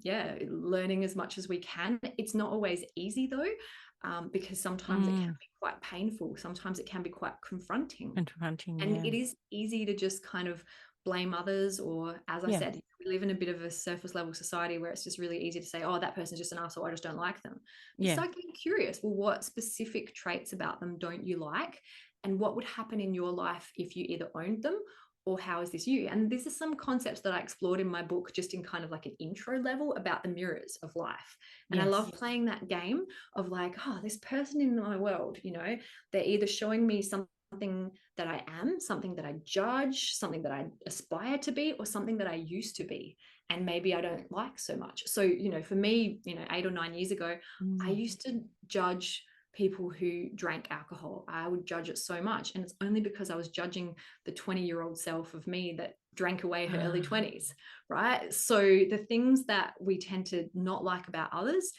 B: yeah, learning as much as we can. It's not always easy though, because sometimes it can be quite painful. Sometimes it can be quite confronting.
A: Confronting.
B: And
A: Yeah.
B: it is easy to just kind of blame others, or as I
A: Yeah.
B: said, we live in a bit of a surface level society where it's just really easy to say, oh, that person's just an asshole, I just don't like them. But
A: Yeah.
B: start getting curious. Well, what specific traits about them don't you like? And what would happen in your life if you either owned them, or how is this you? And these are some concepts that I explored in my book, just in kind of like an intro level, about the mirrors of life. And I love playing that game of like, oh, this person in my world, you know, they're either showing me something that I am, something that I judge, something that I aspire to be, or something that I used to be, and maybe I don't like so much. So, you know, for me, you know, 8 or 9 years ago, I used to judge people who drank alcohol. I would judge it so much. And it's only because I was judging the 20-year-old self of me that drank away her early 20s, right? So the things that we tend to not like about others,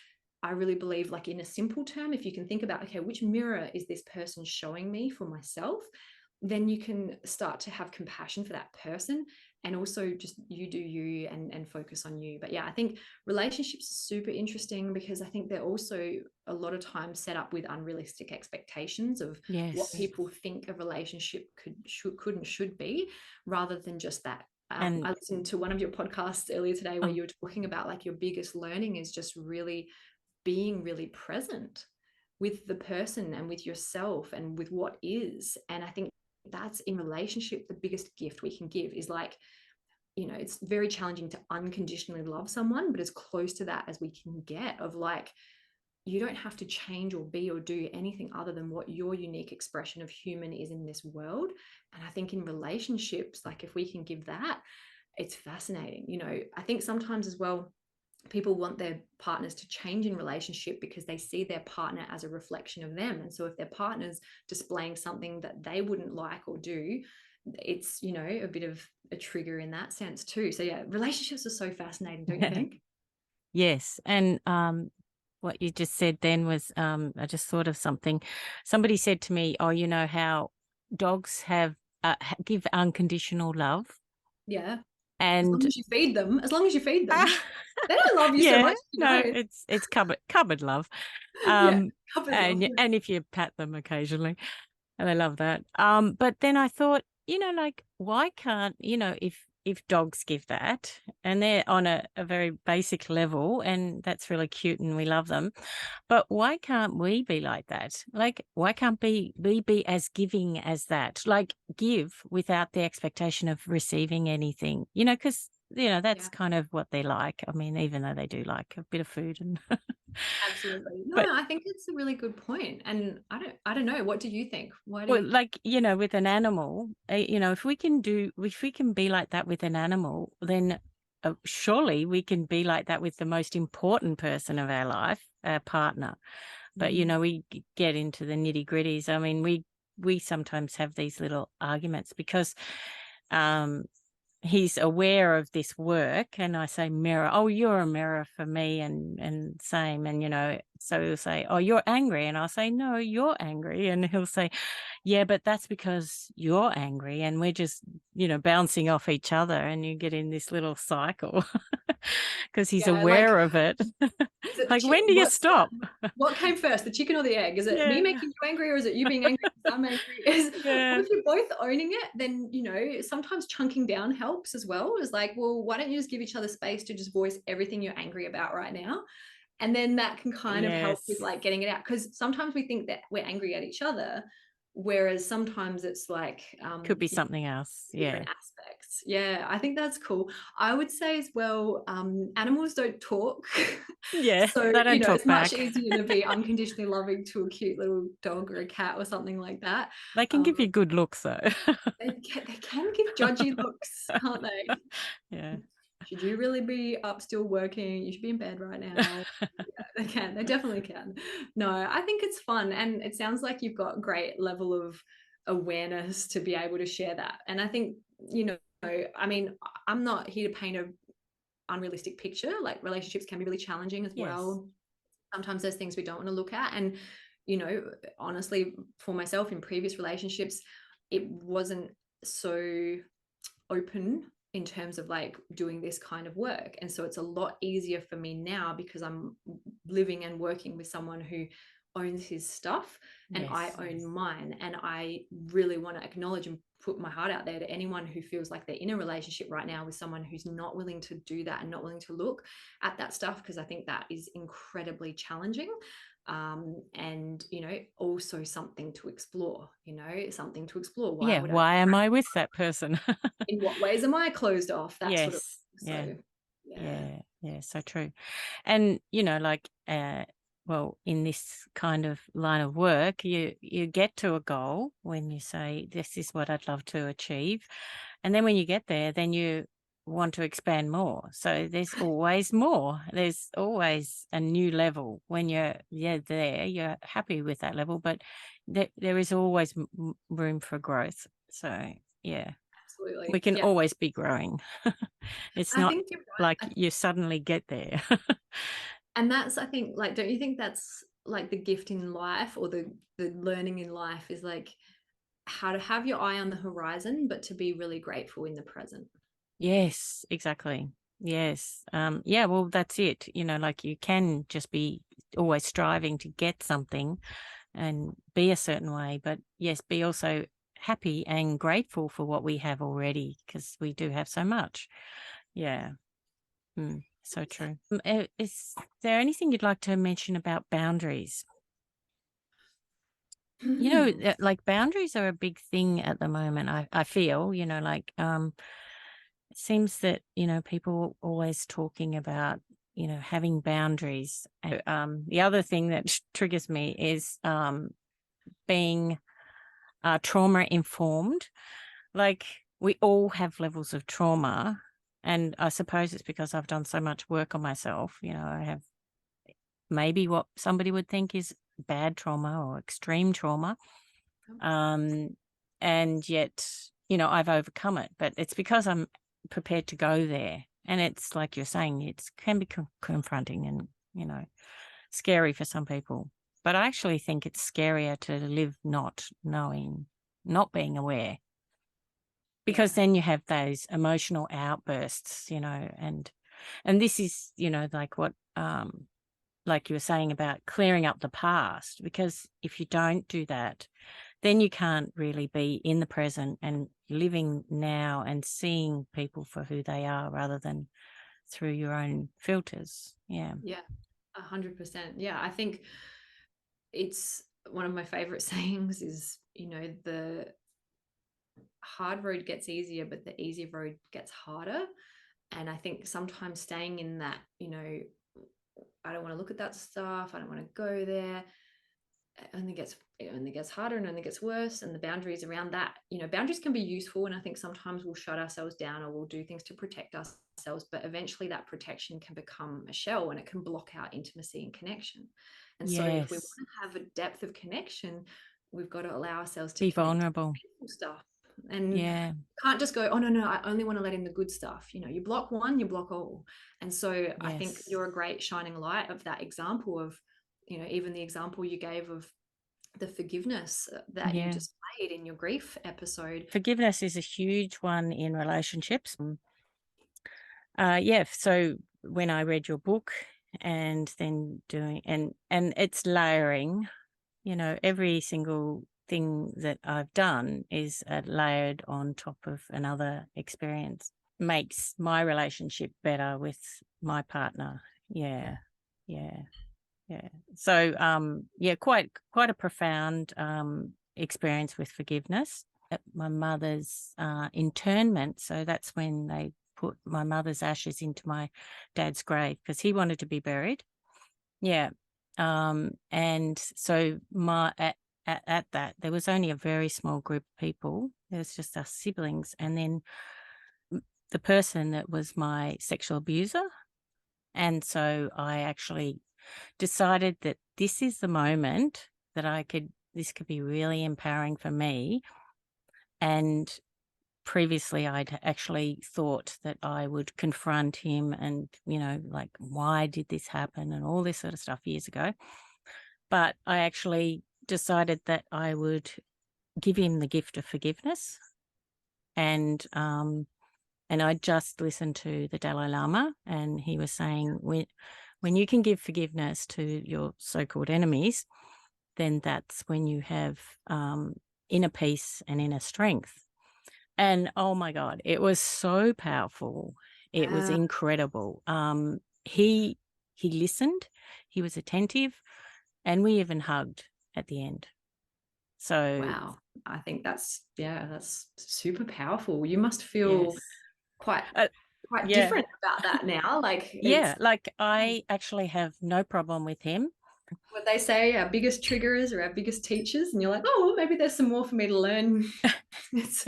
B: I really believe, like in a simple term, if you can think about, okay, which mirror is this person showing me for myself? Then you can start to have compassion for that person, and also just you do you, and focus on you. But yeah, I think relationships are super interesting because I think they're also a lot of times set up with unrealistic expectations of what people think a relationship could and should be, rather than just that.
A: And
B: I listened to one of your podcasts earlier today where you were talking about like your biggest learning is just really being really present with the person and with yourself and with what is. And I think that's, in relationship, the biggest gift we can give is like, you know, it's very challenging to unconditionally love someone, but as close to that as we can get, of like, you don't have to change or be or do anything other than what your unique expression of human is in this world. And I think in relationships, like if we can give that, it's fascinating. You know, I think sometimes as well, people want their partners to change in relationship because they see their partner as a reflection of them. And so if their partner's displaying something that they wouldn't like or do, it's, you know, a bit of a trigger in that sense too. So yeah, relationships are so fascinating, don't you think?
A: yes. And what you just said then was, I just thought of something. Somebody said to me, oh, you know how dogs have give unconditional love.
B: Yeah. As long
A: And
B: as you feed them, they don't love you so much.
A: No, it's cupboard love.
B: Yeah, cupboard love.
A: And if you pat them occasionally, and I love that. But then I thought, you know, like, why can't, you know, if dogs give that, and they're on a very basic level, and that's really cute and we love them, but why can't we be like that? Like, why can't we be as giving as that? Like, give without the expectation of receiving anything, you know, because, you know, that's kind of what they like. I mean, even though they do like a bit of food and
B: Absolutely. No,
A: but
B: I think it's a really good point. And I don't know. What do you think? Why do
A: well,
B: you?
A: like, you know, with an animal, you know, if we can be like that with an animal, then surely we can be like that with the most important person of our life, our partner. But, you know, we get into the nitty gritties. I mean, we sometimes have these little arguments because he's aware of this work, and I say, mirror, oh, you're a mirror for me, and same. And, you know, so he'll say, oh, you're angry, and I'll say, no, you're angry, and he'll say, yeah, but that's because you're angry, and we're just, you know, bouncing off each other, and you get in this little cycle because he's aware of it. Like, when do you stop?
B: What came first, the chicken or the egg? Is it me making you angry, or is it you being angry because I'm angry? Well, if you're both owning it, then, you know, sometimes chunking down helps as well. Is like, well, why don't you just give each other space to just voice everything you're angry about right now? And then that can kind of help with like getting it out. Because sometimes we think that we're angry at each other, whereas sometimes it's like
A: could be something else.
B: Different aspects. Yeah, I think that's cool. I would say as well, animals don't talk.
A: Yeah,
B: So,
A: they don't
B: you know,
A: talk
B: it's much
A: back.
B: easier to be unconditionally loving to a cute little dog or a cat or something like that.
A: They can give you good looks, though.
B: They can give judgy looks, can't they?
A: Yeah.
B: Should you really be up still working? You should be in bed right now. Yeah, they definitely can. No, I think it's fun, and it sounds like you've got a great level of awareness to be able to share that. And I think, you know, I mean, I'm not here to paint a unrealistic picture. Like, relationships can be really challenging as well. Sometimes there's things we don't want to look at. And, you know, honestly, for myself in previous relationships, it wasn't so open in terms of like doing this kind of work. And so it's a lot easier for me now because I'm living and working with someone who owns his stuff and I
A: Yes.
B: own mine. And I really want to acknowledge and put my heart out there to anyone who feels like they're in a relationship right now with someone who's not willing to do that and not willing to look at that stuff, because I think that is incredibly challenging. And also something to explore. Why
A: Yeah.
B: would I
A: Why am I with that person?
B: in what ways am I closed off, that sort of
A: Yes. Yeah.
B: so yeah.
A: Yeah. Yeah. So true. And, like, well, in this kind of line of work, you get to a goal when you say, this is what I'd love to achieve. And then when you get there, then you want to expand more. So there's always more. There's always a new level. When you're there, you're happy with that level, but there is always room for growth. So, yeah,
B: Absolutely.
A: we can
B: Yeah.
A: always be growing. It's
B: I
A: not
B: think you're
A: like
B: right.
A: you suddenly get there.
B: And that's, I think, like, don't you think that's like the gift in life, or the learning in life is like how to have your eye on the horizon, but to be really grateful in the present.
A: Yes, exactly. Yes. Yeah, well, that's it. Like, you can just be always striving to get something and be a certain way, but yes, be also happy and grateful for what we have already, because we do have so much. Yeah. So true. Is there anything you'd like to mention about boundaries? Like, boundaries are a big thing at the moment. I feel, like, it seems that, people always talking about, having boundaries. The other thing that triggers me is being trauma informed. Like, we all have levels of trauma. And I suppose it's because I've done so much work on myself. I have maybe what somebody would think is bad trauma or extreme trauma. And yet, I've overcome it, but it's because I'm prepared to go there. And it's like you're saying, it can be confronting and, scary for some people. But I actually think it's scarier to live not knowing, not being aware, because then you have those emotional outbursts, and this is, like what, like you were saying about clearing up the past, because if you don't do that, then you can't really be in the present and living now and seeing people for who they are rather than through your own filters. Yeah.
B: Yeah, 100%. Yeah, I think it's one of my favorite sayings is, the hard road gets easier, but the easy road gets harder. And I think sometimes staying in that, I don't want to look at that stuff, I don't want to go there, it only gets harder and only gets worse. And the boundaries around that, boundaries can be useful, and I think sometimes we'll shut ourselves down or we'll do things to protect ourselves, but eventually that protection can become a shell and it can block out intimacy and connection. And so if we want
A: Yes.
B: to have a depth of connection, we've got to allow ourselves to
A: Be
B: connect to
A: vulnerable.
B: painful stuff, and
A: Yeah.
B: can't just go, oh no, I only want to let in the good stuff. You block one, you block all. And so I think
A: Yes.
B: you're a great shining light of that example of, even the example you gave of the forgiveness that you
A: Yeah.
B: just played in your grief episode.
A: Forgiveness is a huge one in relationships. Yeah. So when I read your book and then doing, and it's layering, every single thing that I've done is layered on top of another experience, makes my relationship better with my partner. Yeah. Yeah. Yeah. So, yeah, quite a profound experience with forgiveness. At my mother's internment, so that's when they put my mother's ashes into my dad's grave because he wanted to be buried. Yeah. And so at that, there was only a very small group of people. There was just us siblings, and then the person that was my sexual abuser. And so I actually decided that this is the moment that this could be really empowering for me. And previously I'd actually thought that I would confront him and, like, why did this happen and all this sort of stuff years ago. But I actually decided that I would give him the gift of forgiveness. And I just listened to the Dalai Lama, and he was saying when you can give forgiveness to your so-called enemies, then that's when you have inner peace and inner strength. And oh my God, it was so powerful. It was incredible. He listened, he was attentive, and we even hugged at the end. So
B: wow, I think that's super powerful. You must feel
A: yes.
B: quite
A: Yeah.
B: different about that now. Like,
A: Yeah, like I actually have no problem with him.
B: what they say, our biggest triggers are our biggest teachers, and you're like, oh, well, maybe there's some more for me to learn. Let's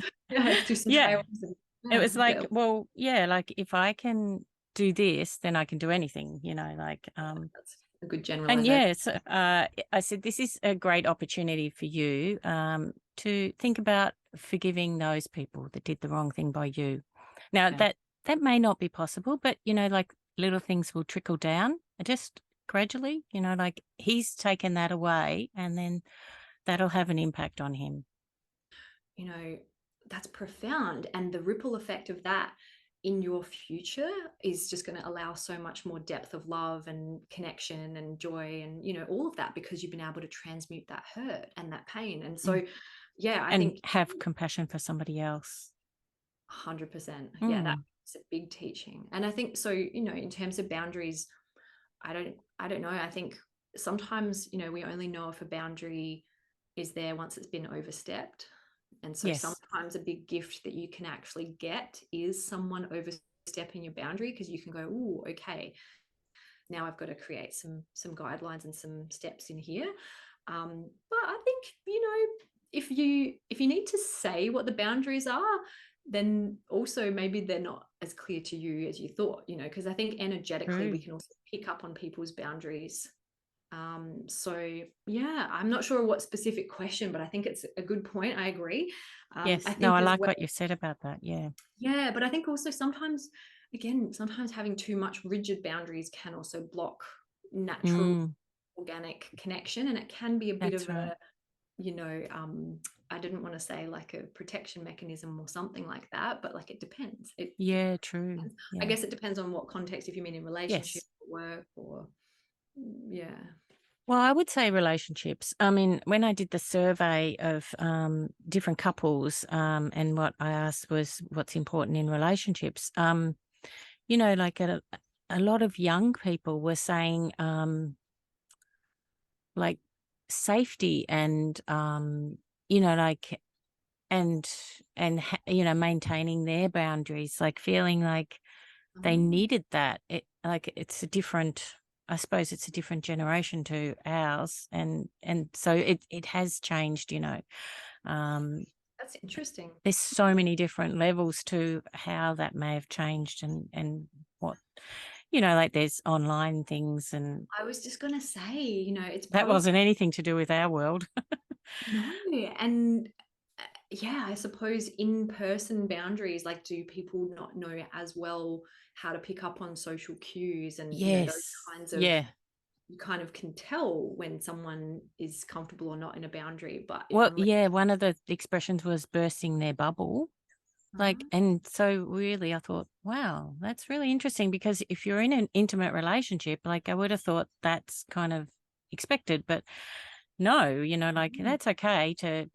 B: do some
A: Yeah.
B: trials.
A: It was like, well, yeah, like if I can do this, then I can do anything, like
B: that's a good
A: and
B: generalization.
A: yes, I said this is a great opportunity for you to think about forgiving those people that did the wrong thing by you. Now that may not be possible, but like little things will trickle down just gradually, like he's taken that away and then that'll have an impact on him.
B: That's profound, and the ripple effect of that in your future is just going to allow so much more depth of love and connection and joy and all of that, because you've been able to transmute that hurt and that pain. And so I think
A: have compassion for somebody else.
B: 100%. Yeah, that's a big teaching. And I think so, in terms of boundaries, I don't know. I think sometimes, we only know if a boundary is there once it's been overstepped. And so sometimes a big gift that you can actually get is someone overstepping your boundary, because you can go, oh, okay, now I've got to create some guidelines and some steps in here. But I think, if you need to say what the boundaries are, then also maybe they're not as clear to you as you thought, because I think energetically we can also pick up on people's boundaries. So yeah, I'm not sure what specific question, but I think it's a good point. I agree.
A: Yes.
B: I think
A: No, I like what you said about that. Yeah.
B: Yeah, but I think also sometimes having too much rigid boundaries can also block natural organic connection, and it can be a bit of a, I didn't want to say like a protection mechanism or something like that, but like it depends.
A: True.
B: Depends.
A: Yeah.
B: I guess it depends on what context, if you mean in relationship, work, or
A: Well, I would say relationships. I mean, when I did the survey of different couples, and what I asked was what's important in relationships, like a lot of young people were saying like safety and, like, and maintaining their boundaries, like feeling like they needed that. It's a different, I suppose it's a different generation to ours. And so it has changed,
B: That's interesting.
A: there's so many different levels to how that may have changed and what, like there's online things. And
B: I was just going to say, it's
A: that wasn't anything to do with our world.
B: No, and I suppose in-person boundaries, like, do people not know as well how to pick up on social cues and those kinds of, you kind of can tell when someone is comfortable or not in a boundary. But
A: one of the expressions was bursting their bubble. And so really I thought, wow, that's really interesting, because if you're in an intimate relationship, like I would have thought that's kind of expected, but no, that's okay to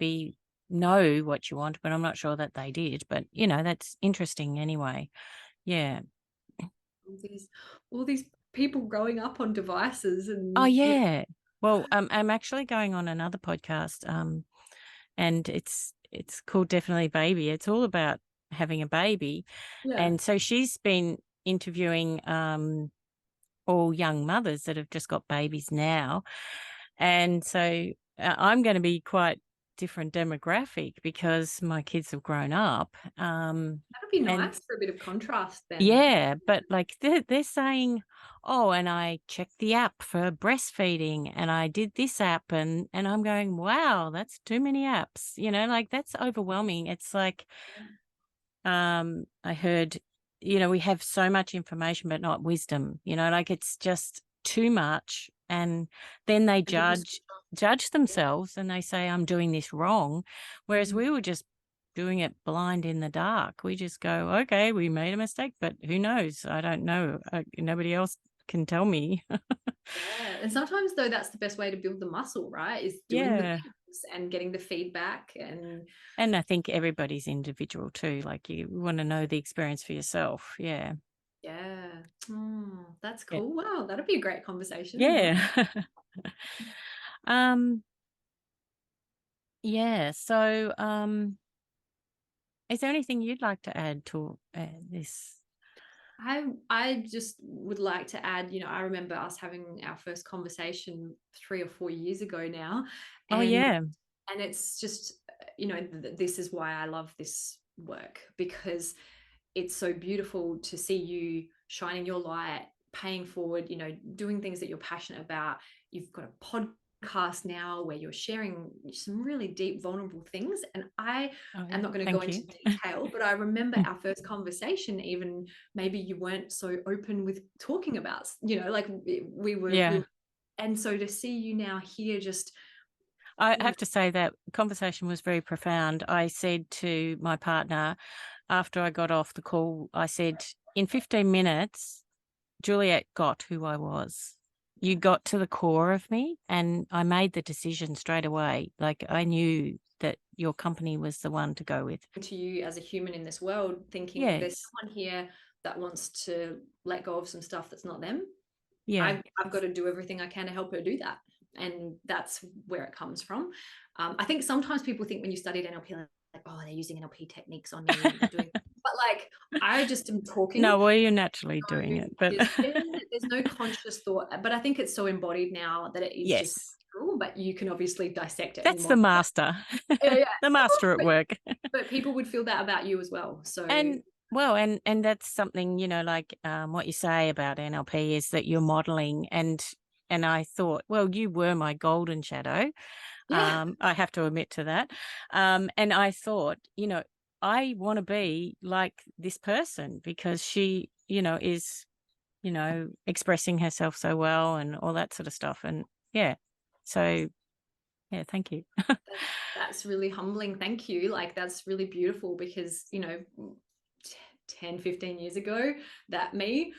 A: know what you want, but I'm not sure that they did, but that's interesting anyway. Yeah.
B: All these people growing up on devices and
A: well, I'm actually going on another podcast, and it's called Definitely Baby. It's all about having a baby. And so she's been interviewing all young mothers that have just got babies now. And so I'm going to be quite different demographic because my kids have grown up.
B: That would be nice for a bit of contrast then.
A: Yeah, but like they're saying, oh, and I checked the app for breastfeeding and I did this app, and I'm going, wow, that's too many apps, like that's overwhelming. It's like, I heard, we have so much information, but not wisdom, like it's just too much. And then they judge themselves and they say, I'm doing this wrong. Whereas we were just doing it blind in the dark. We just go, okay, we made a mistake, but who knows? I don't know. Nobody else can tell me.
B: Yeah. And sometimes though, that's the best way to build the muscle, right? Is doing the
A: Yeah.
B: things and getting the feedback.
A: And I think everybody's individual too. Like you want to know the experience for yourself. Yeah.
B: Yeah. Oh, that's
A: Yeah.
B: cool. Wow. That'd be a great conversation. Wow.
A: Yeah. um, yeah. So, is there anything you'd like to add to this?
B: I just would like to add, I remember us having our first conversation 3 or 4 years ago now,
A: Oh,
B: and
A: yeah.
B: it's just, this is why I love this work, because it's so beautiful to see you shining your light, paying forward, doing things that you're passionate about. You've got a podcast now where you're sharing some really deep, vulnerable things. And I
A: Oh,
B: am
A: yeah.
B: not going to go
A: Thank
B: into
A: you.
B: detail, but I remember our first conversation, even maybe you weren't so open with talking about, like we
A: Yeah.
B: were. And so to see you now here, just,
A: I have to say that conversation was very profound. I said to my partner after I got off the call, I said, in 15 minutes, Juliet got who I was. You got to the core of me, and I made the decision straight away. Like I knew that your company was the one to go with.
B: to you as a human in this world, thinking there's
A: Yes.
B: someone here that wants to let go of some stuff that's not them.
A: Yeah.
B: I've got to do everything I can to help her do that. And that's where it comes from. I think sometimes people think when you studied NLP, like, oh, they're using NLP techniques on me, they're doing, but like, I just am talking.
A: No, well, you're naturally doing it, but
B: There's no conscious thought, but I think it's so embodied now that it is just
A: yes,
B: natural, but you can obviously dissect it and
A: that's the
B: model it.
A: master,
B: Yeah,
A: the master at work.
B: but people would feel that about you as well. So
A: And well, and that's something, like what you say about NLP is that you're modeling, and I thought, well, you were my golden shadow.
B: yeah.
A: I have to admit to that. And I thought, I want to be like this person because she, is, expressing herself so well and all that sort of stuff. And yeah, so yeah, thank you.
B: That's really humbling. Thank you. Like, that's really beautiful because, 10, 15 years ago, that me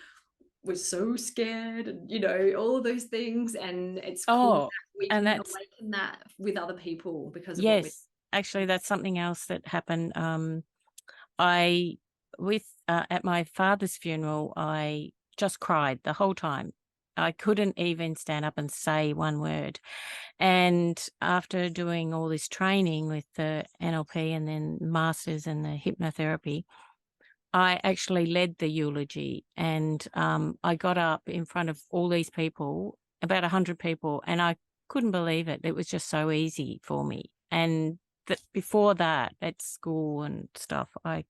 B: was so scared and, all of those things. And it's cool that
A: Oh,
B: we
A: and
B: can
A: that's,
B: awaken that with other people because of what we're
A: yes, actually, that's something else that happened. I, at my father's funeral, I just cried the whole time. I couldn't even stand up and say one word. And after doing all this training with the NLP and then masters and the hypnotherapy, I actually led the eulogy, and I got up in front of all these people, about 100 people, and I couldn't believe it. It was just so easy for me. And before that, at school and stuff, I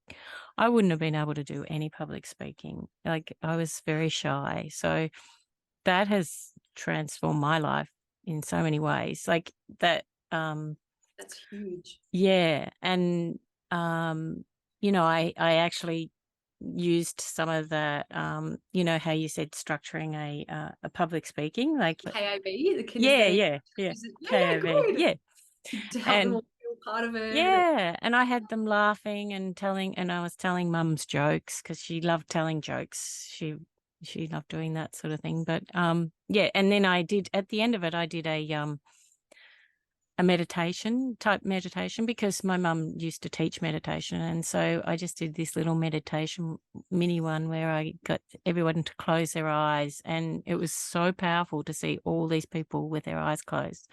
A: wouldn't have been able to do any public speaking. Like I was very shy. So that has transformed my life in so many ways. Like that,
B: that's huge.
A: yeah. And I actually used some of the how you said structuring a public speaking, like
B: KIV, the
A: yeah,
B: kinesthetic.
A: yeah, yeah,
B: Yeah,
A: KOV,
B: good.
A: yeah.
B: To help them
A: And
B: all feel part of it.
A: yeah, and I had them laughing and I was telling mum's jokes because she loved telling jokes. She loved doing that sort of thing. But yeah, and then I did at the end of it, I did a meditation because my mum used to teach meditation, and so I just did this little meditation mini one where I got everyone to close their eyes, and it was so powerful to see all these people with their eyes closed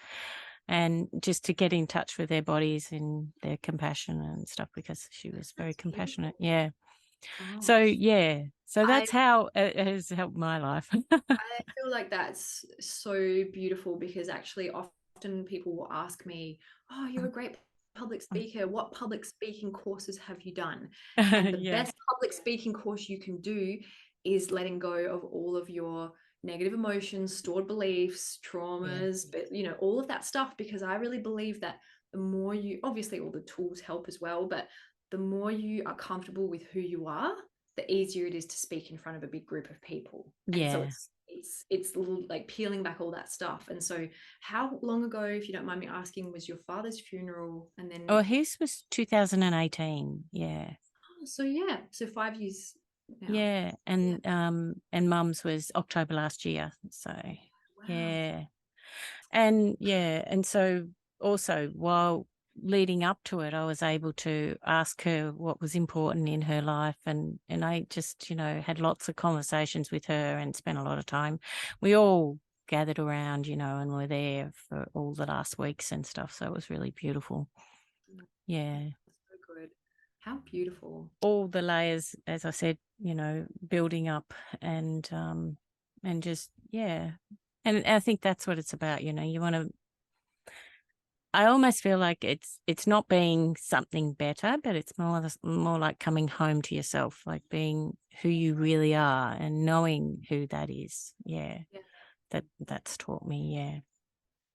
A: and just to get in touch with their bodies and their compassion and stuff because she was very compassionate. Yeah. So
B: Gosh.
A: yeah, so
B: I
A: that's how it has helped my life.
B: I feel like that's so beautiful because actually often people will ask me, oh, you're a great public speaker. What public speaking courses have you done? And the
A: Yeah.
B: best public speaking course you can do is letting go of all of your negative emotions, stored beliefs,
A: Yeah.
B: traumas, but all of that stuff, because I really believe that the more you, obviously all the tools help as well, but the more you are comfortable with who you are, the easier it is to speak in front of a big group of people. And so
A: Yeah.
B: it's like peeling back all that stuff. And so how long ago, if you don't mind me asking, was your father's funeral? And then
A: Oh, his was 2018. Yeah.
B: so yeah, so 5 years now?
A: Yeah. And Mum's was October last year. So
B: Wow.
A: yeah. And so also while leading up to it, I was able to ask her what was important in her life, and I just, had lots of conversations with her and spent a lot of time. We all gathered around, and were there for all the last weeks and stuff. So it was really beautiful. Yeah.
B: So good. How beautiful.
A: All the layers, as I said, building up and just, yeah. And I think that's what it's about, you want to, I almost feel like it's not being something better, but it's more like coming home to yourself, like being who you really are and knowing who that is. Yeah.
B: Yeah.
A: That's taught me. Yeah.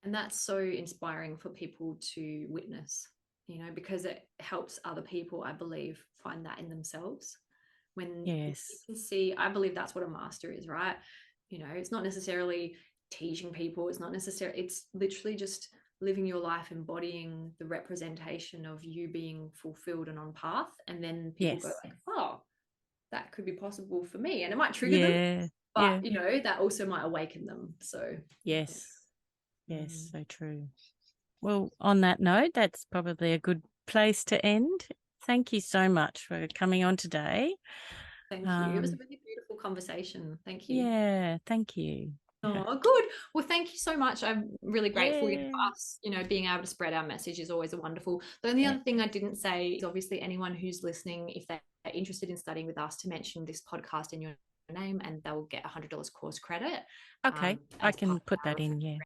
B: And that's so inspiring for people to witness, because it helps other people, I believe, find that in themselves. When you
A: Yes.
B: can see, I believe that's what a master is, right? It's not necessarily teaching people, it's literally just living your life, embodying the representation of you being fulfilled and on path. And then people go
A: Yes.
B: like, oh, that could be possible for me. And it might trigger them,
A: Yeah.
B: but
A: Yeah.
B: that also might awaken them. So
A: Yes. Yes.
B: mm,
A: So true. Well, on that note, that's probably a good place to end. Thank you so much for coming on today.
B: thank you. It was a really beautiful conversation. Thank you.
A: Yeah, thank you.
B: Oh, good. Well, thank you so much. I'm really grateful for
A: Yeah.
B: us. Being able to spread our message is always a wonderful. The only
A: Yeah.
B: other thing I didn't say is obviously anyone who's listening, if they're interested in studying with us, to mention this podcast in your name, and they'll get $100 course credit
A: Okay, I
B: as part
A: can
B: of
A: put that
B: our
A: in. Yeah.